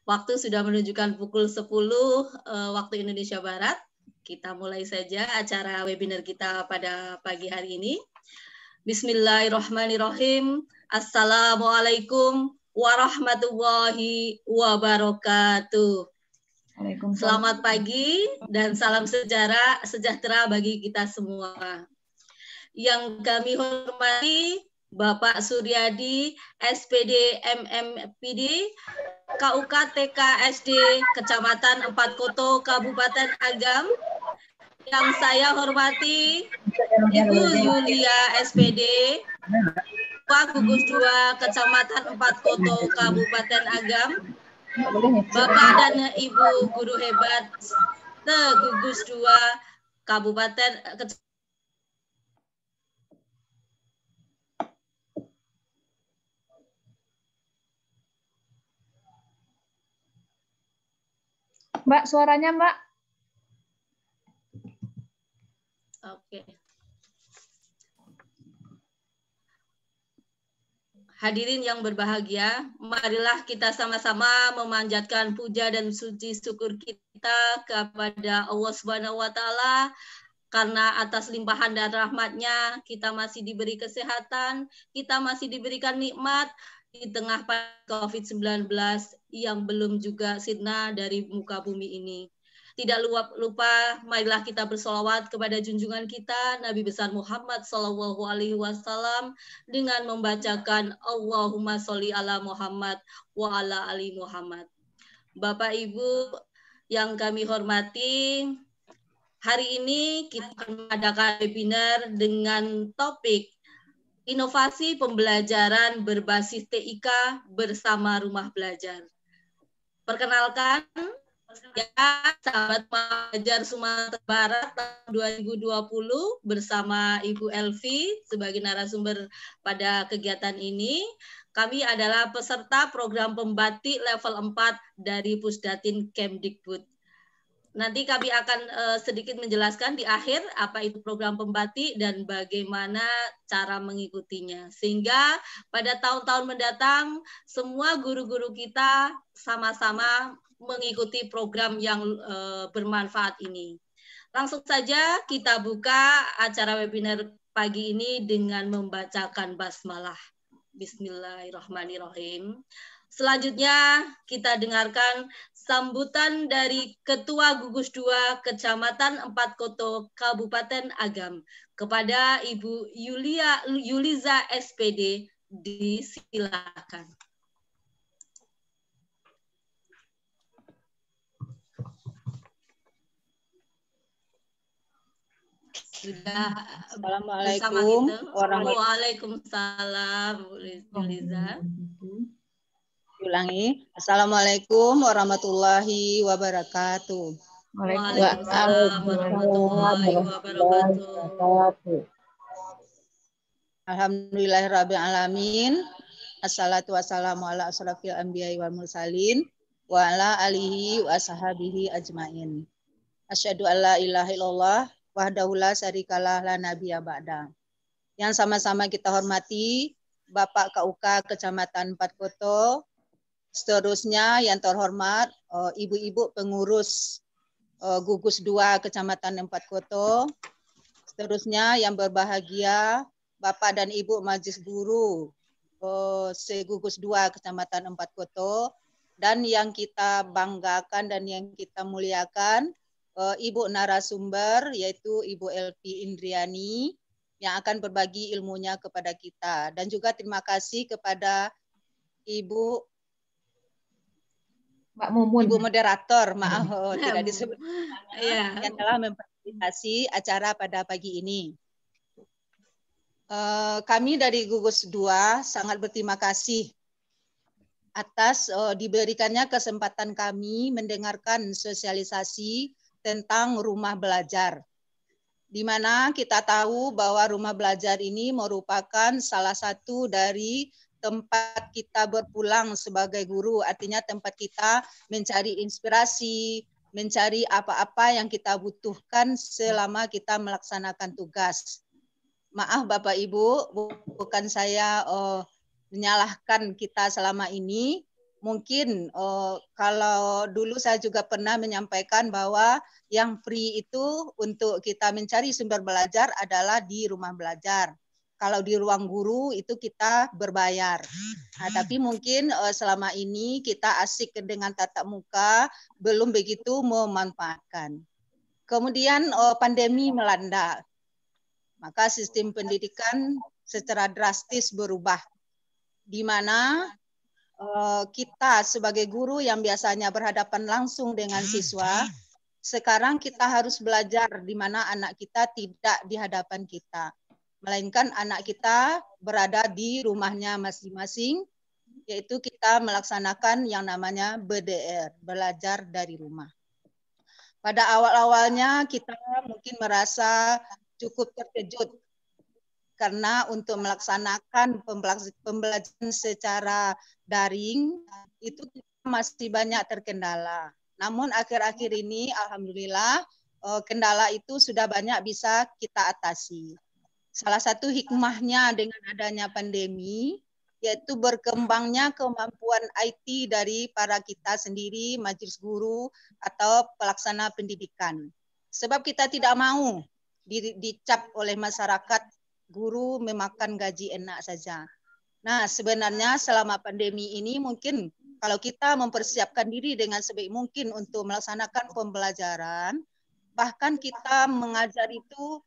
Waktu sudah menunjukkan pukul 10 waktu Indonesia Barat. Kita mulai saja acara webinar kita pada pagi hari ini. Bismillahirrahmanirrahim. Assalamualaikum warahmatullahi wabarakatuh. Selamat pagi dan salam sejahtera bagi kita semua. Yang kami hormati Bapak Suryadi, SPD MMPD, KUK TK SD Kecamatan Empat Koto, Kabupaten Agam. Yang saya hormati Ibu Yulia, SPD, Pak Gugus 2 Kecamatan Empat Koto, Kabupaten Agam. Bapak dan Ibu Guru Hebat Gugus 2 Kabupaten Mbak, suaranya Mbak. Oke. Hadirin yang berbahagia, marilah kita sama-sama memanjatkan puja dan suci syukur kita kepada Allah Subhanahu wa Ta'ala, karena atas limpahan dan rahmat-Nya kita masih diberi kesehatan, kita masih diberikan nikmat di tengah COVID-19 yang belum juga sirna dari muka bumi ini. Tidak lupa, marilah kita bersolawat kepada junjungan kita, Nabi besar Muhammad SAW, dengan membacakan Allahumma sholli ala Muhammad wa ala ali Muhammad. Bapak Ibu yang kami hormati, hari ini kita akan mengadakan webinar dengan topik Inovasi Pembelajaran Berbasis TIK bersama Rumah Belajar. Perkenalkan, ya, sahabat pelajar Sumatera Barat tahun 2020 bersama Ibu Elvi sebagai narasumber pada kegiatan ini. Kami adalah peserta program pembatik level 4 dari Pusdatin Kemdikbud. Nanti kami akan sedikit menjelaskan di akhir apa itu program pembatik dan bagaimana cara mengikutinya. Sehingga pada tahun-tahun mendatang semua guru-guru kita sama-sama mengikuti program yang bermanfaat ini. Langsung saja kita buka acara webinar pagi ini dengan membacakan basmalah. Bismillahirrahmanirrahim. Selanjutnya kita dengarkan sambutan dari Ketua Gugus 2 Kecamatan Empat Koto, Kabupaten Agam kepada Ibu Yuliza SPD. Disilakan. Sudah. Assalamualaikum warahmatullahi wabarakatuh. Bu Yuliza. Ulangi. Assalamualaikum warahmatullahi wabarakatuh. Waalaikumsalam warahmatullahi wabarakatuh. Alhamdulillahirabbil alamin. Assalatu wassalamu ala asrofil anbiya'i wal mursalin wa ala alihi wa ashabihi ajmain. Asyhadu an la ilaha illallah wahdahu la syarikalah la nabiyya ba'da. Yang sama-sama kita hormati Bapak KUK Kecamatan Empat Koto, seterusnya yang terhormat ibu-ibu pengurus Gugus 2 Kecamatan Empat Koto, seterusnya yang berbahagia Bapak dan Ibu Majelis Guru Gugus 2 Kecamatan Empat Koto, dan yang kita banggakan dan yang kita muliakan Ibu narasumber yaitu Ibu Elvi Indriani yang akan berbagi ilmunya kepada kita, dan juga terima kasih kepada Ibu Mbak Mumun. Ibu moderator, maaf tidak disebut, ya, yang telah memfasilitasi acara pada pagi ini. Kami dari Gugus 2 sangat berterima kasih atas diberikannya kesempatan kami mendengarkan sosialisasi tentang rumah belajar, di mana kita tahu bahwa rumah belajar ini merupakan salah satu dari tempat kita berpulang sebagai guru, artinya tempat kita mencari inspirasi, mencari apa-apa yang kita butuhkan selama kita melaksanakan tugas. Maaf Bapak Ibu, bukan saya menyalahkan kita selama ini, Mungkin kalau dulu saya juga pernah menyampaikan bahwa yang free itu untuk kita mencari sumber belajar adalah di rumah belajar. Kalau di ruang guru itu kita berbayar. Nah, tapi mungkin selama ini kita asik dengan tatap muka, belum begitu memanfaatkan. Kemudian pandemi melanda, maka sistem pendidikan secara drastis berubah, di mana kita sebagai guru yang biasanya berhadapan langsung dengan siswa, sekarang kita harus belajar di mana anak kita tidak di hadapan kita, melainkan anak kita berada di rumahnya masing-masing, yaitu kita melaksanakan yang namanya BDR, belajar dari rumah. Pada awal-awalnya kita mungkin merasa cukup terkejut, karena untuk melaksanakan pembelajaran secara daring itu masih banyak terkendala. Namun akhir-akhir ini alhamdulillah kendala itu sudah banyak bisa kita atasi. Salah satu hikmahnya dengan adanya pandemi yaitu berkembangnya kemampuan IT dari para kita sendiri, majelis guru atau pelaksana pendidikan. Sebab kita tidak mau dicap oleh masyarakat guru memakan gaji enak saja. Nah, sebenarnya selama pandemi ini mungkin kalau kita mempersiapkan diri dengan sebaik mungkin untuk melaksanakan pembelajaran, bahkan kita mengajar itu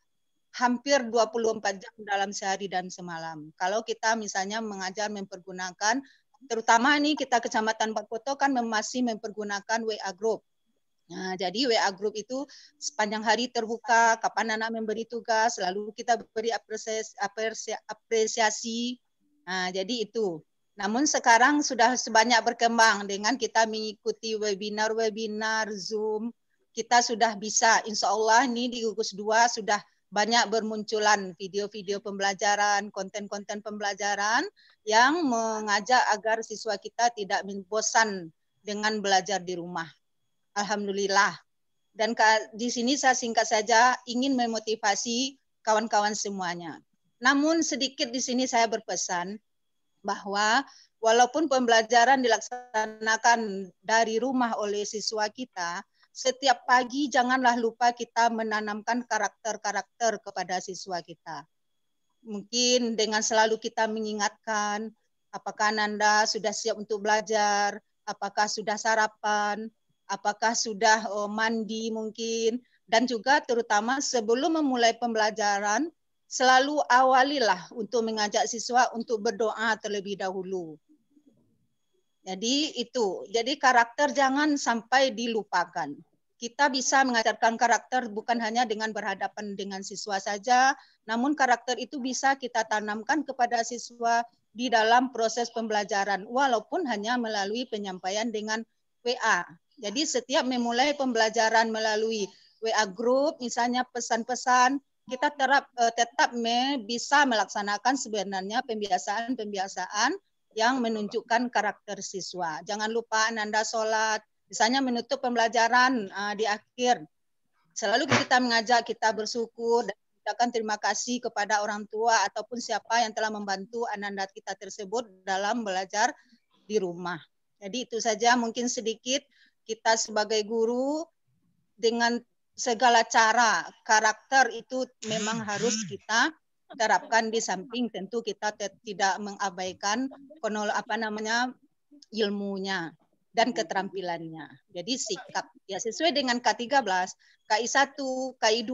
hampir 24 jam dalam sehari dan semalam. Kalau kita misalnya mengajar mempergunakan, terutama ini kita Kecamatan Bakoto kan masih mempergunakan WA Group. Nah, jadi WA Group itu sepanjang hari terbuka, kapan anak memberi tugas, lalu kita beri apresiasi. Nah, jadi itu. Namun sekarang sudah sebanyak berkembang dengan kita mengikuti webinar, Zoom, kita sudah bisa, insya Allah ini di gugus 2 sudah banyak bermunculan video-video pembelajaran, konten-konten pembelajaran yang mengajak agar siswa kita tidak bosan dengan belajar di rumah. Alhamdulillah. Dan di sini saya singkat saja ingin memotivasi kawan-kawan semuanya. Namun sedikit di sini saya berpesan bahwa walaupun pembelajaran dilaksanakan dari rumah oleh siswa kita, setiap pagi janganlah lupa kita menanamkan karakter-karakter kepada siswa kita. Mungkin dengan selalu kita mengingatkan, apakah Nanda sudah siap untuk belajar, apakah sudah sarapan, apakah sudah mandi mungkin, dan juga terutama sebelum memulai pembelajaran, selalu awalilah untuk mengajak siswa untuk berdoa terlebih dahulu. Jadi itu, jadi karakter jangan sampai dilupakan. Kita bisa mengajarkan karakter bukan hanya dengan berhadapan dengan siswa saja, namun karakter itu bisa kita tanamkan kepada siswa di dalam proses pembelajaran, walaupun hanya melalui penyampaian dengan WA. Jadi setiap memulai pembelajaran melalui WA Group, misalnya pesan-pesan, kita tetap bisa melaksanakan sebenarnya pembiasaan-pembiasaan yang menunjukkan karakter siswa. Jangan lupa Nanda sholat, misalnya menutup pembelajaran di akhir. Selalu kita mengajak kita bersyukur dan mengucapkan terima kasih kepada orang tua ataupun siapa yang telah membantu anak-anak kita tersebut dalam belajar di rumah. Jadi itu saja mungkin sedikit kita sebagai guru dengan segala cara karakter itu memang harus kita terapkan, di samping tentu kita tidak mengabaikan ilmunya dan keterampilannya. Jadi sikap ya sesuai dengan K13, KI1, KI2,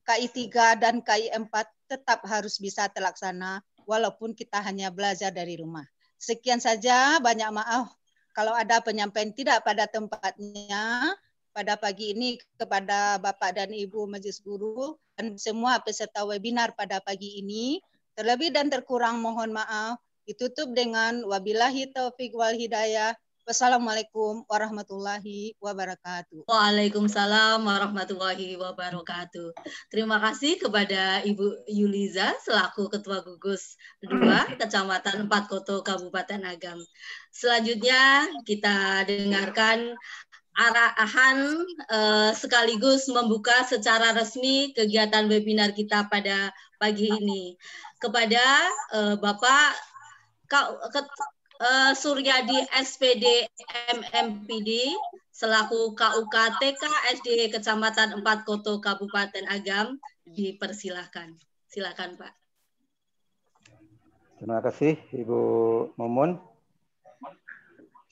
KI3 dan KI4 tetap harus bisa terlaksana walaupun kita hanya belajar dari rumah. Sekian saja, banyak maaf kalau ada penyampaian tidak pada tempatnya pada pagi ini kepada Bapak dan Ibu Majelis Guru dan semua peserta webinar pada pagi ini. Terlebih dan terkurang mohon maaf. Ditutup dengan wabillahi taufiq wal hidayah. Wassalamualaikum warahmatullahi wabarakatuh. Waalaikumsalam warahmatullahi wabarakatuh. Terima kasih kepada Ibu Yuliza selaku Ketua Gugus 2 Kecamatan Bakoto Kabupaten Agam. Selanjutnya kita dengarkan arahan sekaligus membuka secara resmi kegiatan webinar kita pada pagi ini kepada Bapak Suryadi SPD MMPD selaku KUK-TK SD Kecamatan 4 Koto Kabupaten Agam dipersilahkan. Silakan Pak. Terima kasih Ibu Mumun.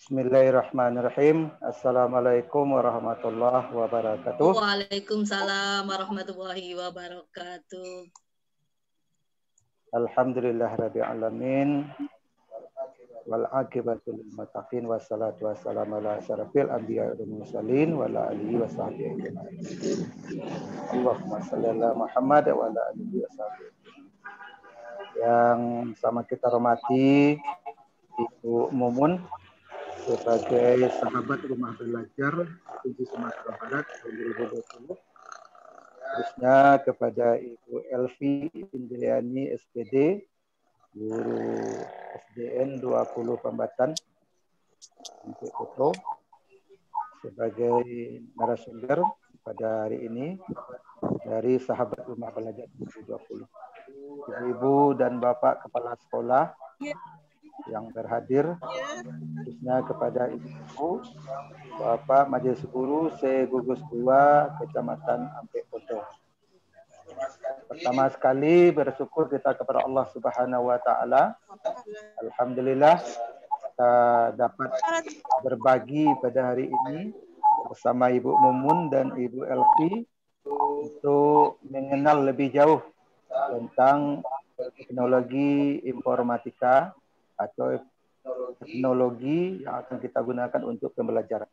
Bismillahirrahmanirrahim. Assalamualaikum warahmatullahi wabarakatuh. Waalaikumsalam warahmatullahi wabarakatuh. Alhamdulillahirabbil alamin. Wal aqibatu lil muttaqin wassalatu wassalamu ala asyrafil anbiya'i wal mursalin wa ala alihi washabbihi ajmain. Allahumma shalli ala Muhammad wa ala alihi washabbihi. Yang sama kita hormati Ibu Mumun sebagai sahabat rumah belajar di Sumatera Barat 2020. Terusnya kepada Ibu Elvi Indriani SPD, guru SDN 20 Pambatan untuk Koto sebagai narasumber pada hari ini dari sahabat rumah belajar 2020. Ibu dan Bapak Kepala Sekolah yang berhadir, khususnya kepada Ibu, Bapak Majelis Guru Se-Gugus 2 Kecamatan Ampek Koto. Pertama sekali bersyukur kita kepada Allah Subhanahu wa taala. Alhamdulillah kita dapat berbagi pada hari ini bersama Ibu Mumun dan Ibu Elvi untuk mengenal lebih jauh tentang teknologi informatika atau teknologi yang akan kita gunakan untuk pembelajaran.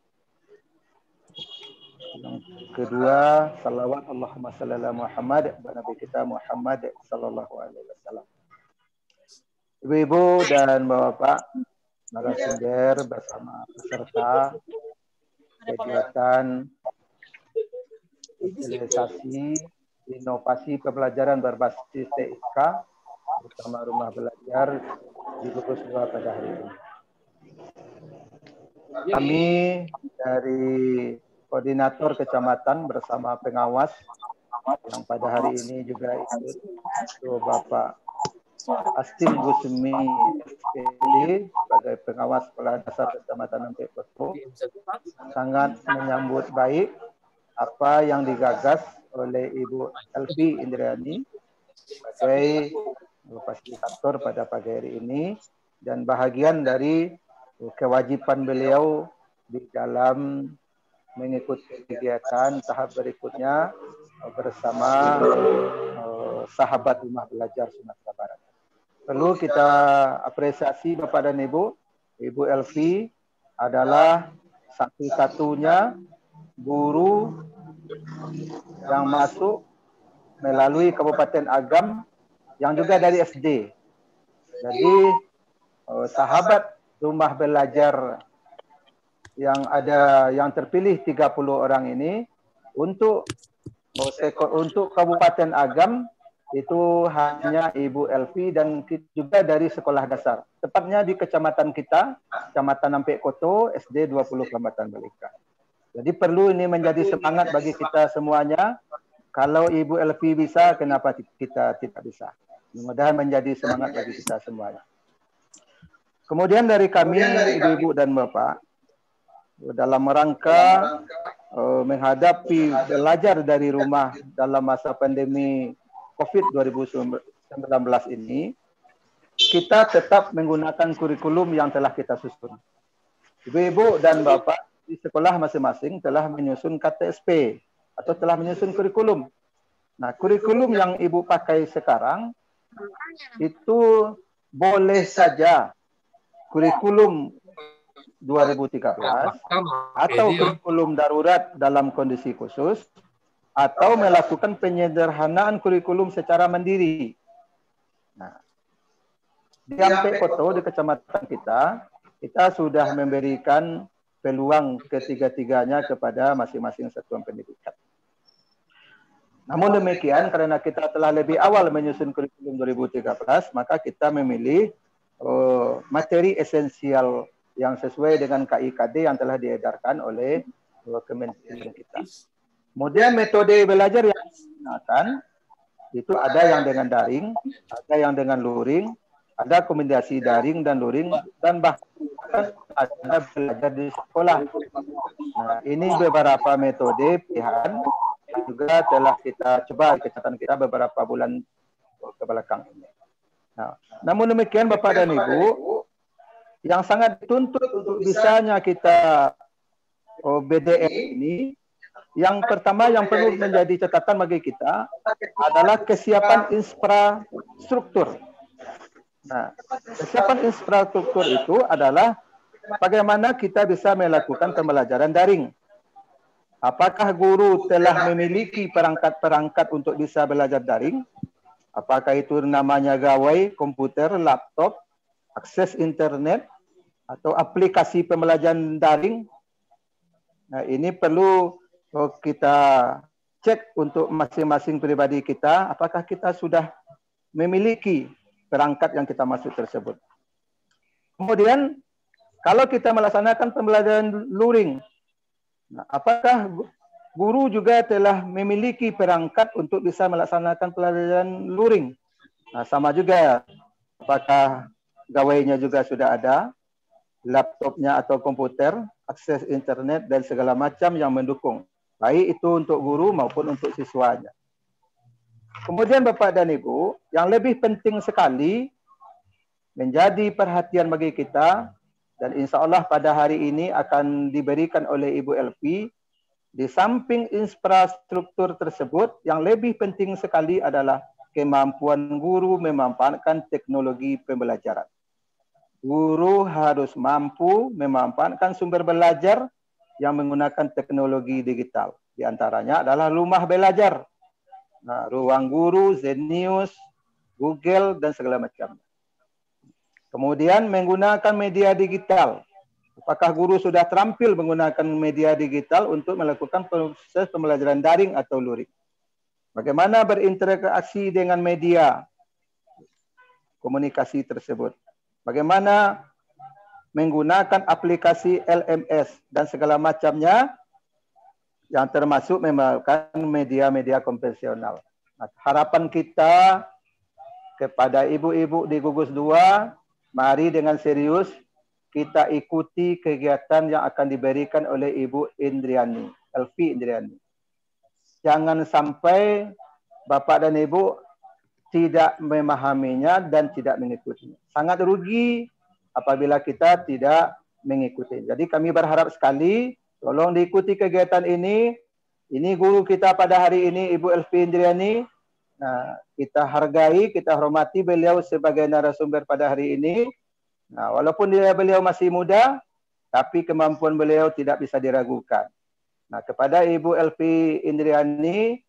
Yang kedua, salawat Allahumma shalli ala Muhammad wa nabi kita Muhammad sallallahu alaihi wasallam. Ibu-ibu dan Bapak narasumber bersama peserta kegiatan sosialisasi inovasi pembelajaran berbasis TIK bersama rumah belajar di Gugus 2 pada hari ini. Kami dari koordinator kecamatan bersama pengawas yang pada hari ini juga ikut, itu Bapak Astim Gusmi SPD sebagai pengawas sekolah dasar kecamatan Ampek Koto, sangat menyambut baik apa yang digagas oleh Ibu Elvi Indriani sebagai fasilitator pada pagi hari ini, dan bahagian dari kewajiban beliau di dalam mengikuti kegiatan tahap berikutnya bersama sahabat rumah belajar Sumatera Barat. Perlu kita apresiasi Bapak dan Ibu. Ibu Elvi adalah satu-satunya guru yang masuk melalui Kabupaten Agam yang juga dari SD. Jadi sahabat rumah belajar yang terpilih 30 orang ini untuk Kabupaten Agam itu hanya Ibu Elvi dan juga dari sekolah dasar. Tepatnya di kecamatan kita, Kecamatan Ampek Koto, SD 20 Kecamatan Balika. Jadi perlu ini menjadi semangat bagi kita semuanya. Kalau Ibu Elvi bisa, kenapa kita tidak bisa? Mudah-mudahan menjadi semangat bagi kita semuanya. Kemudian dari kami, Ibu-ibu dan Bapak, dalam rangka menghadapi belajar dari rumah dalam masa pandemi COVID 2019 ini, kita tetap menggunakan kurikulum yang telah kita susun. Ibu-ibu dan Bapak di sekolah masing-masing telah menyusun KTSP atau telah menyusun kurikulum. Nah, kurikulum yang Ibu pakai sekarang itu boleh saja kurikulum 2013 atau kurikulum darurat dalam kondisi khusus, atau melakukan penyederhanaan kurikulum secara mandiri. Nah, di Ampek Koto, di kecamatan kita sudah memberikan peluang ketiga-tiganya kepada masing-masing satuan pendidikan. Namun demikian, karena kita telah lebih awal menyusun kurikulum 2013, maka kita memilih materi esensial yang sesuai dengan KIKD yang telah diedarkan oleh Kementerian kita. Kemudian metode belajar yang digunakan itu ada yang dengan daring, ada yang dengan luring, Ada kombinasi daring dan luring, dan bahkan ada belajar di sekolah. Nah, ini beberapa metode pilihan yang juga telah kita coba di kecamatan kita beberapa bulan ke belakang ini. Nah, namun demikian Bapak dan Ibu, yang sangat dituntut untuk bisanya kita BDR ini, yang pertama yang perlu menjadi catatan bagi kita adalah kesiapan infrastruktur. Nah, kesiapan infrastruktur itu adalah bagaimana kita bisa melakukan pembelajaran daring. Apakah guru telah memiliki perangkat-perangkat untuk bisa belajar daring? Apakah itu namanya gawai, komputer, laptop, akses internet, atau aplikasi pembelajaran daring? Nah, ini perlu kita cek untuk masing-masing pribadi kita, apakah kita sudah memiliki perangkat yang kita maksud tersebut. Kemudian, kalau kita melaksanakan pembelajaran luring, nah, apakah guru juga telah memiliki perangkat untuk bisa melaksanakan pembelajaran luring? Nah, sama juga, apakah gawainya juga sudah ada, laptopnya atau komputer, akses internet, dan segala macam yang mendukung. Baik itu untuk guru maupun untuk siswanya. Kemudian Bapak dan Ibu, yang lebih penting sekali menjadi perhatian bagi kita, dan insya Allah pada hari ini akan diberikan oleh Ibu Elvi, di samping infrastruktur tersebut, yang lebih penting sekali adalah kemampuan guru memanfaatkan teknologi pembelajaran. Guru harus mampu memanfaatkan sumber belajar yang menggunakan teknologi digital. Di antaranya adalah rumah belajar, nah, ruang guru, Zenius, Google, dan segala macam. Kemudian menggunakan media digital. Apakah guru sudah terampil menggunakan media digital untuk melakukan proses pembelajaran daring atau luring? Bagaimana berinteraksi dengan media komunikasi tersebut? Bagaimana menggunakan aplikasi LMS dan segala macamnya yang termasuk menggunakan media-media konvensional. Nah, harapan kita kepada ibu-ibu di gugus 2, mari dengan serius kita ikuti kegiatan yang akan diberikan oleh Ibu Indriani, Elvi Indriani. Jangan sampai Bapak dan Ibu tidak memahaminya dan tidak mengikutinya. Sangat rugi apabila kita tidak mengikuti. Jadi kami berharap sekali, tolong diikuti kegiatan ini. Ini guru kita pada hari ini, Ibu Elvi Indriani. Nah, kita hargai, kita hormati beliau sebagai narasumber pada hari ini. Nah, walaupun beliau masih muda, tapi kemampuan beliau tidak bisa diragukan. Nah, kepada Ibu Elvi Indriani,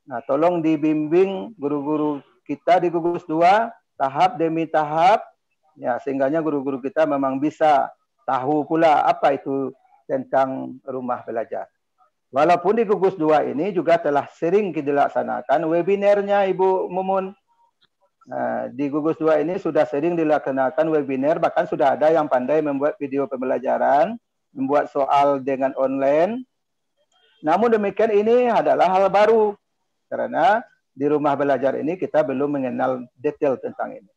nah, tolong dibimbing guru-guru kita di gugus 2 tahap demi tahap, ya, sehingganya guru-guru kita memang bisa tahu pula apa itu tentang rumah belajar. Walaupun di gugus 2 ini juga telah sering dilaksanakan webinarnya Ibu Mumun. Nah, di gugus 2 ini sudah sering dilaksanakan webinar, bahkan sudah ada yang pandai membuat video pembelajaran, membuat soal dengan online. Namun demikian ini adalah hal baru, karena di rumah belajar ini kita belum mengenal detail tentang ini.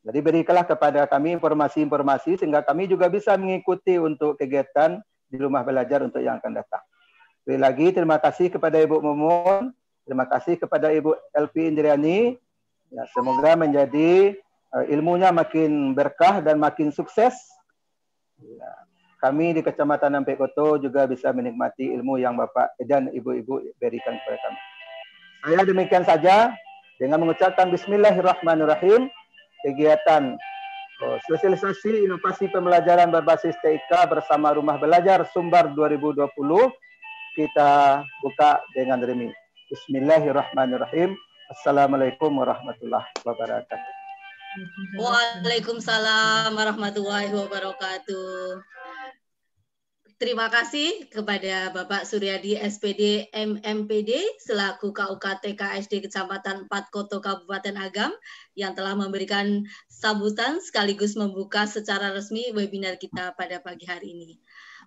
Jadi berikanlah kepada kami informasi-informasi sehingga kami juga bisa mengikuti untuk kegiatan di rumah belajar untuk yang akan datang. Sekali lagi terima kasih kepada Ibu Mumun, terima kasih kepada Ibu Elvi Indriani. Ya, semoga menjadi ilmunya makin berkah dan makin sukses. Ya, kami di Kecamatan Nampekoto juga bisa menikmati ilmu yang Bapak dan Ibu-Ibu berikan kepada kami. Saya demikian saja dengan mengucapkan Bismillahirrahmanirrahim. Kegiatan sosialisasi inovasi pembelajaran berbasis TIK bersama Rumah Belajar Sumbar 2020 kita buka dengan remi. Bismillahirrahmanirrahim. Assalamualaikum warahmatullahi wabarakatuh. Waalaikumsalam warahmatullahi wabarakatuh. Terima kasih kepada Bapak Suryadi SPD MMPD selaku KUK TKSD Kecamatan 4 Koto Kabupaten Agam yang telah memberikan sambutan sekaligus membuka secara resmi webinar kita pada pagi hari ini.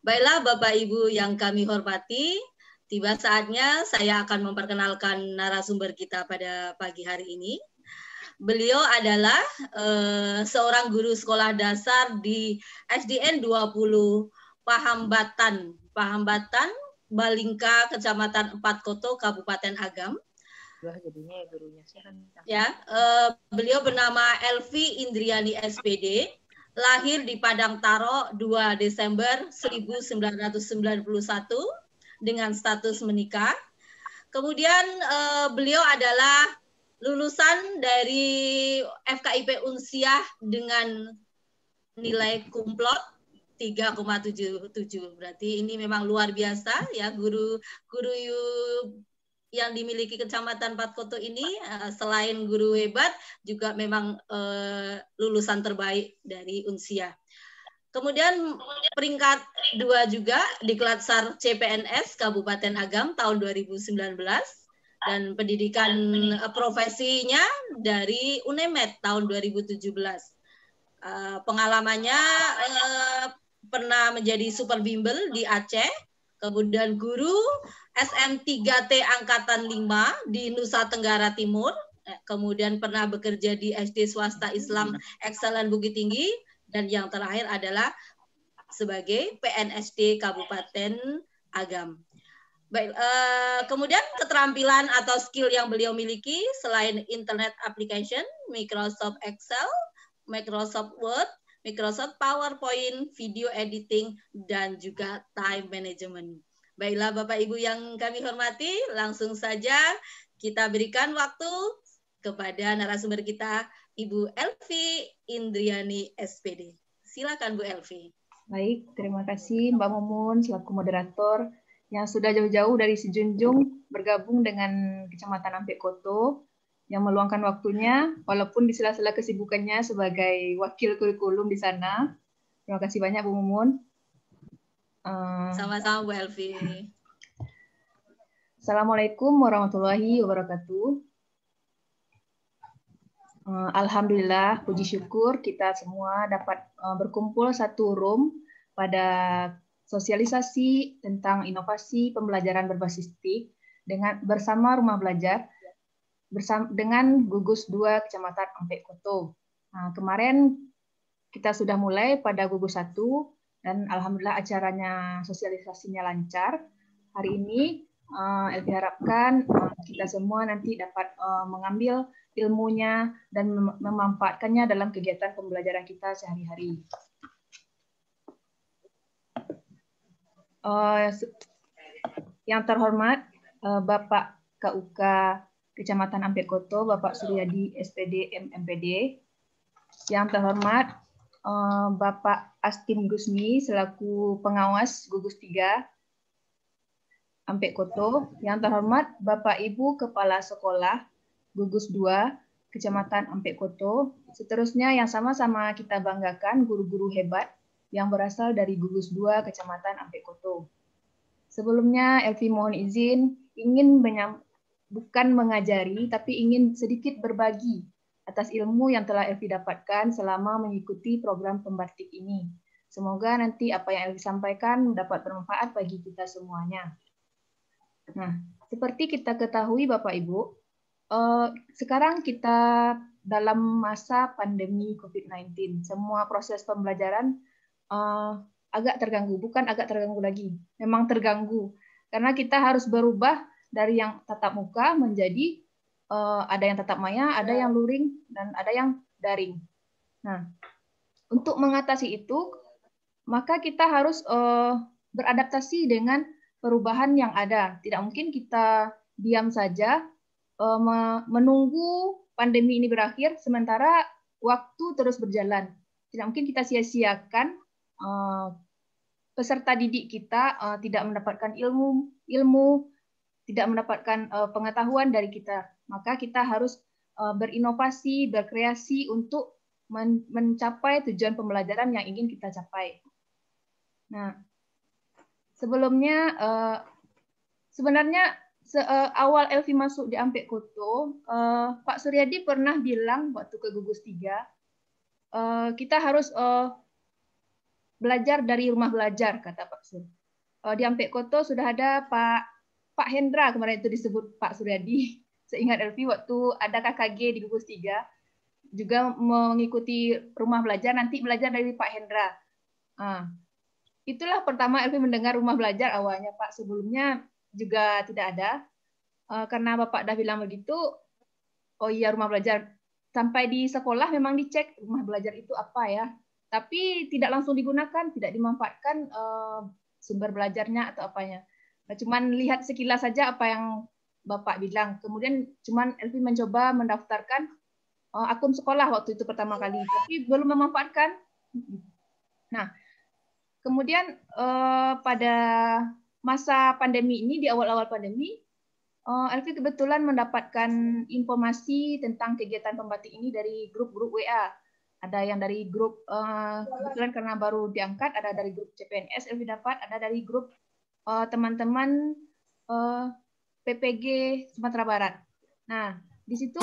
Baiklah Bapak Ibu yang kami hormati, tiba saatnya saya akan memperkenalkan narasumber kita pada pagi hari ini. Beliau adalah seorang guru sekolah dasar di SDN 20 Pahambatan, Balingka, Kecamatan Empat Koto, Kabupaten Agam. Ya, beliau bernama Elvi Indriani SPD, lahir di Padang Taro 2 Desember 1991 dengan status menikah. Kemudian beliau adalah lulusan dari FKIP Unsiah dengan nilai kumlot 3,77. Berarti ini memang luar biasa ya, guru yang dimiliki Kecamatan Empat Koto ini selain guru hebat juga memang lulusan terbaik dari Unsiah. Kemudian peringkat 2 juga di Klatsar CPNS Kabupaten Agam tahun 2019 dan pendidikan profesinya dari UNEMED tahun 2017. Pengalamannya pernah menjadi super bimbel di Aceh, kemudian guru SM3T Angkatan 5 di Nusa Tenggara Timur, kemudian pernah bekerja di SD swasta Islam Excellent Bukit Tinggi, dan yang terakhir adalah sebagai PNSD Kabupaten Agam. Baik, kemudian keterampilan atau skill yang beliau miliki selain Internet Application, Microsoft Excel, Microsoft Word, Microsoft PowerPoint, video editing, dan juga time management. Baiklah Bapak Ibu yang kami hormati, langsung saja kita berikan waktu kepada narasumber kita, Ibu Elvi Indriani SPD. Silakan Bu Elvi. Baik, terima kasih Mbak Mumun selaku moderator yang sudah jauh-jauh dari Sejunjung bergabung dengan Kecamatan Ampek Koto, yang meluangkan waktunya walaupun di sela-sela kesibukannya sebagai wakil kurikulum di sana. Terima kasih banyak Bu Mumun. Sama-sama Bu Elvi. Assalamualaikum warahmatullahi wabarakatuh. Alhamdulillah, puji syukur kita semua dapat berkumpul satu room pada sosialisasi tentang inovasi pembelajaran berbasis TIK bersama Rumah Belajar dengan Gugus 2 Kecamatan Ampek Koto. Nah, kemarin kita sudah mulai pada Gugus 1 dan alhamdulillah acaranya sosialisasinya lancar. Hari ini Elvi harapkan kita semua nanti dapat mengambil ilmunya dan memanfaatkannya dalam kegiatan pembelajaran kita sehari-hari. Yang terhormat Bapak KUK Kecamatan Ampek Koto, Bapak Suryadi SPD MMPD. Yang terhormat Bapak Astim Gusmi selaku pengawas Gugus 3 Ampek Koto. Yang terhormat Bapak Ibu Kepala Sekolah Gugus 2 Kecamatan Ampek Koto. Seterusnya yang sama-sama kita banggakan guru-guru hebat yang berasal dari Gugus 2 Kecamatan Ampek Koto. Sebelumnya Elvi mohon izin ingin bukan mengajari tapi ingin sedikit berbagi atas ilmu yang telah Elvi dapatkan selama mengikuti program pembatik ini. Semoga nanti apa yang Elvi sampaikan dapat bermanfaat bagi kita semuanya. Nah, seperti kita ketahui Bapak Ibu, sekarang kita dalam masa pandemi COVID-19. Semua proses pembelajaran agak terganggu, bukan agak terganggu lagi, memang terganggu. Karena kita harus berubah dari yang tatap muka menjadi ada yang tatap maya, ada yang luring, dan ada yang daring. Nah, untuk mengatasi itu, maka kita harus beradaptasi dengan perubahan yang ada. Tidak mungkin kita diam saja menunggu pandemi ini berakhir, sementara waktu terus berjalan. Tidak mungkin kita sia-siakan peserta didik kita tidak mendapatkan ilmu, tidak mendapatkan pengetahuan dari kita. Maka kita harus berinovasi, berkreasi untuk mencapai tujuan pembelajaran yang ingin kita capai. Nah, sebelumnya sebenarnya awal Elvi masuk di Ampek Koto, Pak Suryadi pernah bilang waktu ke Gugus 3, kita harus belajar dari rumah belajar, kata Pak Sur. Di Ampek Koto sudah ada Pak Hendra, kemarin itu disebut Pak Suryadi. Seingat Elvi waktu ada KKG di Gugus 3, juga mengikuti rumah belajar, nanti belajar dari Pak Hendra. Itulah pertama Elvi mendengar rumah belajar awalnya, Pak. Sebelumnya juga tidak ada. Karena Bapak dah bilang begitu, oh iya rumah belajar. Sampai di sekolah memang dicek rumah belajar itu apa ya. Tapi tidak langsung digunakan, tidak dimanfaatkan sumber belajarnya atau apanya. Cuman lihat sekilas saja apa yang Bapak bilang. Kemudian cuman Elvi mencoba mendaftarkan akun sekolah waktu itu pertama kali, tapi belum memanfaatkan. Nah, kemudian pada masa pandemi ini, di awal-awal pandemi, Elvi kebetulan mendapatkan informasi tentang kegiatan pembatik ini dari grup-grup WA. Ada yang dari grup, kebetulan karena baru diangkat, ada dari grup CPNS Elvi dapat, ada dari grup teman-teman PPG Sumatera Barat. Nah, di situ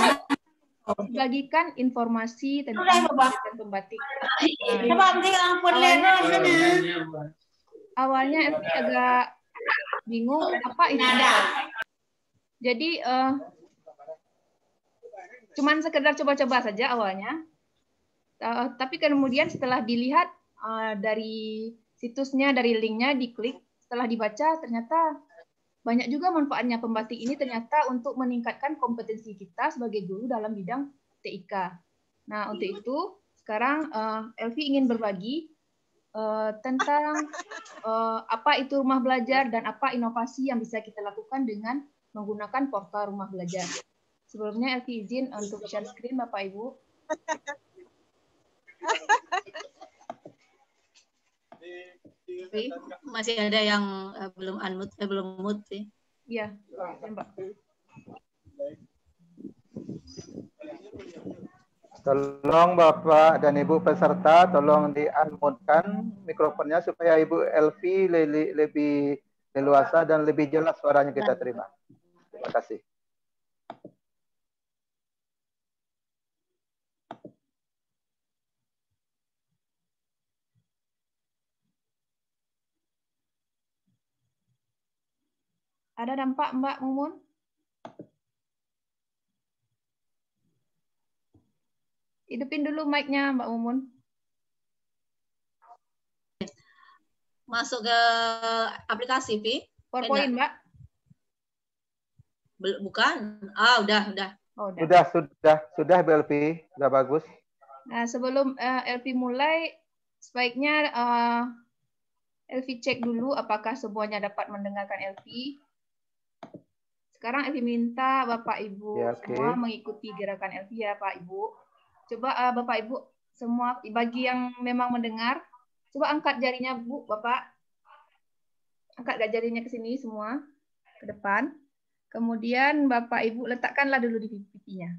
dibagikan informasi tentang kegiatan pembatik. Awalnya Elvi agak bingung apa itu. Jadi cuman sekedar coba-coba saja awalnya. Tapi kemudian setelah dilihat dari situsnya, dari linknya, diklik, setelah dibaca ternyata banyak juga manfaatnya pembatik ini ternyata untuk meningkatkan kompetensi kita sebagai guru dalam bidang TIK. Nah, untuk itu sekarang Elvi ingin berbagi tentang apa itu rumah belajar dan apa inovasi yang bisa kita lakukan dengan menggunakan portal rumah belajar. Sebelumnya Elvi izin untuk share screen Bapak Ibu. Masih ada yang belum unmute, belum mute sih. Iya, Mbak. Tolong Bapak dan Ibu peserta, tolong di-unmute-kan mikrofonnya supaya Ibu Elvi lebih leluasa dan lebih jelas suaranya kita terima. Terima kasih. Ada dampak Mbak Mumun? Hidupin dulu mic-nya Mbak Mumun. Masuk ke aplikasi, Vi? PowerPoint, Mbak? Bukan. Udah. Oh, udah. Sudah Bu Elvi, sudah bagus. Nah, sebelum Elvi mulai, sebaiknya Elvi cek dulu apakah semuanya dapat mendengarkan Elvi. Sekarang Elvi minta Bapak Ibu semua mengikuti gerakan Elvi ya Pak Ibu. Coba Bapak Ibu semua bagi yang memang mendengar, coba angkat jarinya Bu, Bapak. Angkat jarinya ke sini semua, ke depan. Kemudian Bapak Ibu letakkanlah dulu di pipinya.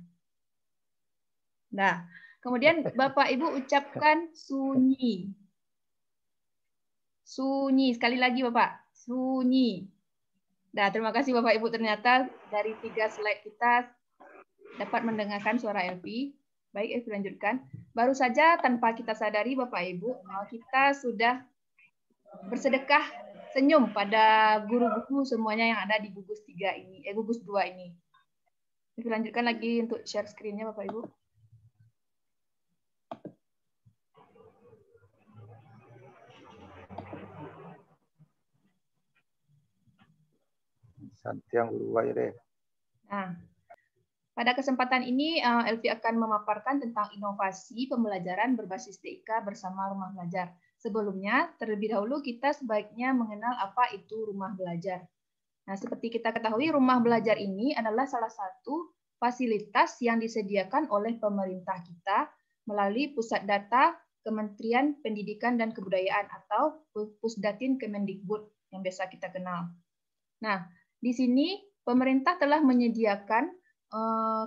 Nah, kemudian Bapak Ibu ucapkan sunyi. Sunyi, sekali lagi Bapak, sunyi. Nah, terima kasih Bapak Ibu, ternyata dari 3 slide kita dapat mendengarkan suara Elvi. Baik, Elvi lanjutkan. Baru saja tanpa kita sadari Bapak Ibu, kita sudah bersedekah senyum pada guru-guru semuanya yang ada di gugus 3 ini, gugus 2 ini. Elvi lanjutkan lagi untuk share screen-nya Bapak Ibu. Nah, pada kesempatan ini Elvi akan memaparkan tentang inovasi pembelajaran berbasis TIK bersama rumah belajar. Sebelumnya, terlebih dahulu kita sebaiknya mengenal apa itu rumah belajar. Nah, seperti kita ketahui, rumah belajar ini adalah salah satu fasilitas yang disediakan oleh pemerintah kita melalui Pusat Data Kementerian Pendidikan dan Kebudayaan atau Pusdatin Kemendikbud yang biasa kita kenal. Nah, di sini pemerintah telah menyediakan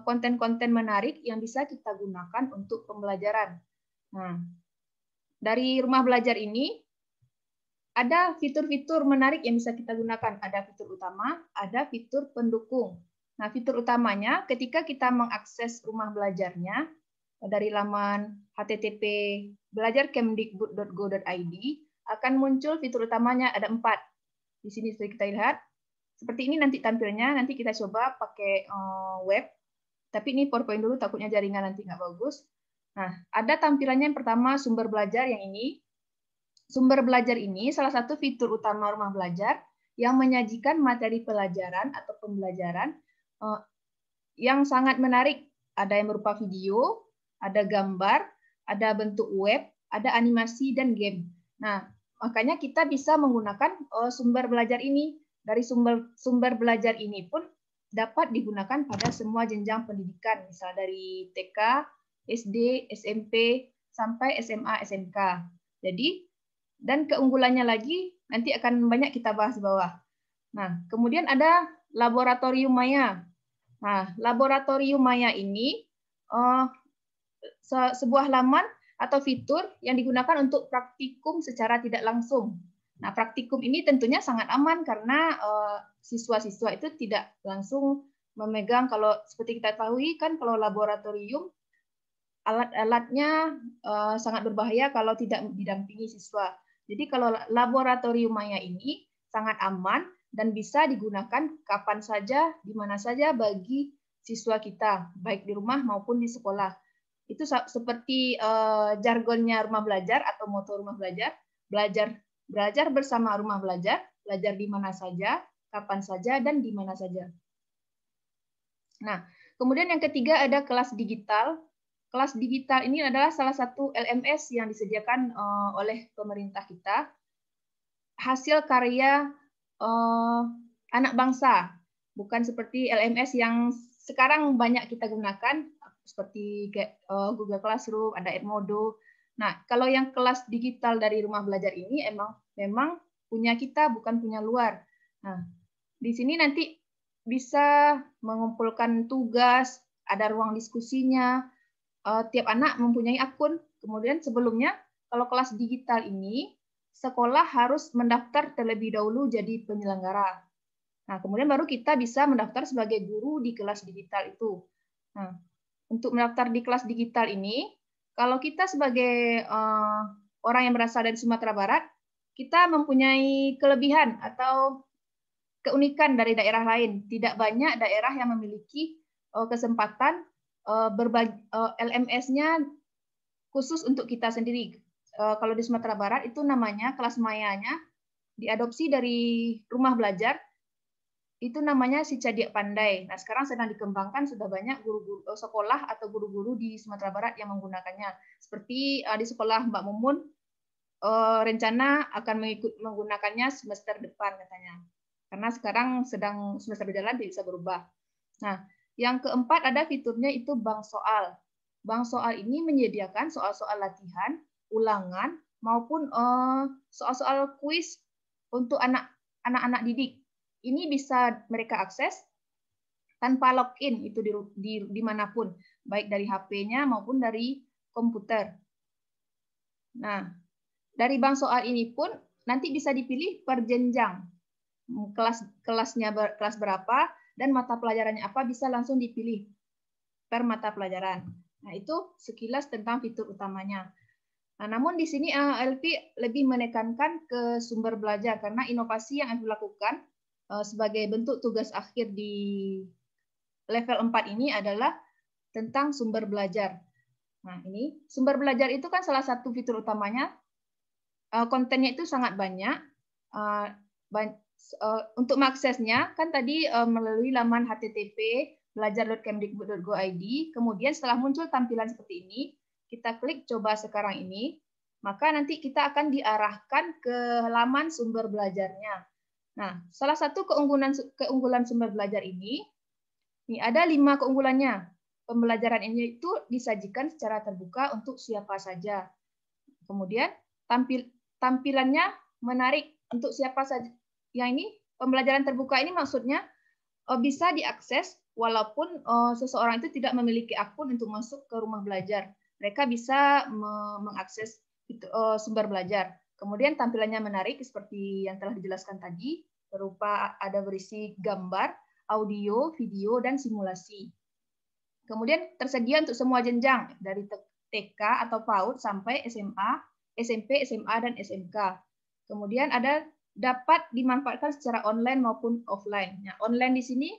konten-konten menarik yang bisa kita gunakan untuk pembelajaran. Nah, dari rumah belajar ini ada fitur-fitur menarik yang bisa kita gunakan. Ada fitur utama, ada fitur pendukung. Nah, fitur utamanya ketika kita mengakses rumah belajarnya dari laman http belajarkemdikbud.go.id akan muncul fitur utamanya ada 4. Di sini sudah kita lihat. Seperti ini nanti tampilnya, nanti kita coba pakai web. Tapi ini PowerPoint dulu, takutnya jaringan nanti nggak bagus. Nah, ada tampilannya yang pertama sumber belajar yang ini. Sumber belajar ini salah satu fitur utama rumah belajar yang menyajikan materi pelajaran atau pembelajaran yang sangat menarik. Ada yang berupa video, ada gambar, ada bentuk web, ada animasi, dan game. Nah, makanya kita bisa menggunakan sumber belajar ini. Dari sumber belajar ini pun dapat digunakan pada semua jenjang pendidikan, misal dari TK, SD, SMP, sampai SMA, SMK. Jadi, dan keunggulannya lagi nanti akan banyak kita bahas di bawah. Nah, kemudian ada laboratorium maya. Nah, laboratorium maya ini sebuah laman atau fitur yang digunakan untuk praktikum secara tidak langsung. Nah, praktikum ini tentunya sangat aman karena siswa-siswa itu tidak langsung memegang, kalau seperti kita ketahui kan kalau laboratorium alat-alatnya sangat berbahaya kalau tidak didampingi siswa. Jadi kalau laboratorium maya ini sangat aman dan bisa digunakan kapan saja, di mana saja bagi siswa kita, baik di rumah maupun di sekolah. Itu seperti jargonnya rumah belajar atau moto rumah belajar, belajar bersama rumah belajar di mana saja, kapan saja, dan di mana saja. Nah, kemudian yang ketiga ada kelas digital. Kelas digital ini adalah salah satu LMS yang disediakan oleh pemerintah kita, hasil karya anak bangsa, bukan seperti LMS yang sekarang banyak kita gunakan, seperti Google Classroom, ada Edmodo. Nah, kalau yang kelas digital dari rumah belajar ini memang punya kita, bukan punya luar. Nah, di sini nanti bisa mengumpulkan tugas, ada ruang diskusinya, tiap anak mempunyai akun. Kemudian sebelumnya, kalau kelas digital ini, sekolah harus mendaftar terlebih dahulu jadi penyelenggara. Nah, kemudian baru kita bisa mendaftar sebagai guru di kelas digital itu. Nah, untuk mendaftar di kelas digital ini, kalau kita sebagai orang yang berasal dari Sumatera Barat, kita mempunyai kelebihan atau keunikan dari daerah lain. Tidak banyak daerah yang memiliki kesempatan LMS-nya khusus untuk kita sendiri. Kalau di Sumatera Barat itu namanya kelas mayanya diadopsi dari rumah belajar, itu namanya Si Cadia Pandai. Nah, sekarang sedang dikembangkan, sudah banyak guru-guru sekolah atau guru-guru di Sumatera Barat yang menggunakannya. Seperti di sekolah Mbak Mumun, rencana akan menggunakannya semester depan katanya. Karena sekarang sedang semester berjalan, bisa berubah. Nah, yang keempat ada fiturnya itu bank soal. Bank soal ini menyediakan soal-soal latihan, ulangan, maupun soal-soal kuis untuk anak-anak didik. Ini bisa mereka akses tanpa login itu dimanapun, baik dari HP-nya maupun dari komputer. Nah, dari bank soal ini pun nanti bisa dipilih per jenjang. Kelasnya kelas berapa dan mata pelajarannya apa bisa langsung dipilih per mata pelajaran. Nah, itu sekilas tentang fitur utamanya. Nah, namun di sini Elvi lebih menekankan ke sumber belajar karena inovasi yang Elvi lakukan sebagai bentuk tugas akhir di level 4 ini adalah tentang sumber belajar. Nah, ini sumber belajar itu kan salah satu fitur utamanya. Kontennya itu sangat banyak. Untuk mengaksesnya kan tadi melalui laman http belajar.kemdikbud.go.id. Kemudian setelah muncul tampilan seperti ini, kita klik coba sekarang ini, maka nanti kita akan diarahkan ke laman sumber belajarnya. Nah, salah satu keunggulan sumber belajar ini ada 5 keunggulannya. Pembelajaran ini itu disajikan secara terbuka untuk siapa saja. Kemudian tampilannya menarik untuk siapa saja. Yang ini pembelajaran terbuka ini maksudnya bisa diakses walaupun seseorang itu tidak memiliki akun untuk masuk ke rumah belajar. Mereka bisa mengakses sumber belajar. Kemudian tampilannya menarik seperti yang telah dijelaskan tadi, berupa ada berisi gambar, audio, video, dan simulasi. Kemudian tersedia untuk semua jenjang dari TK atau PAUD sampai SMA, SMP, SMA, dan SMK. Kemudian ada dapat dimanfaatkan secara online maupun offline. Nah, online di sini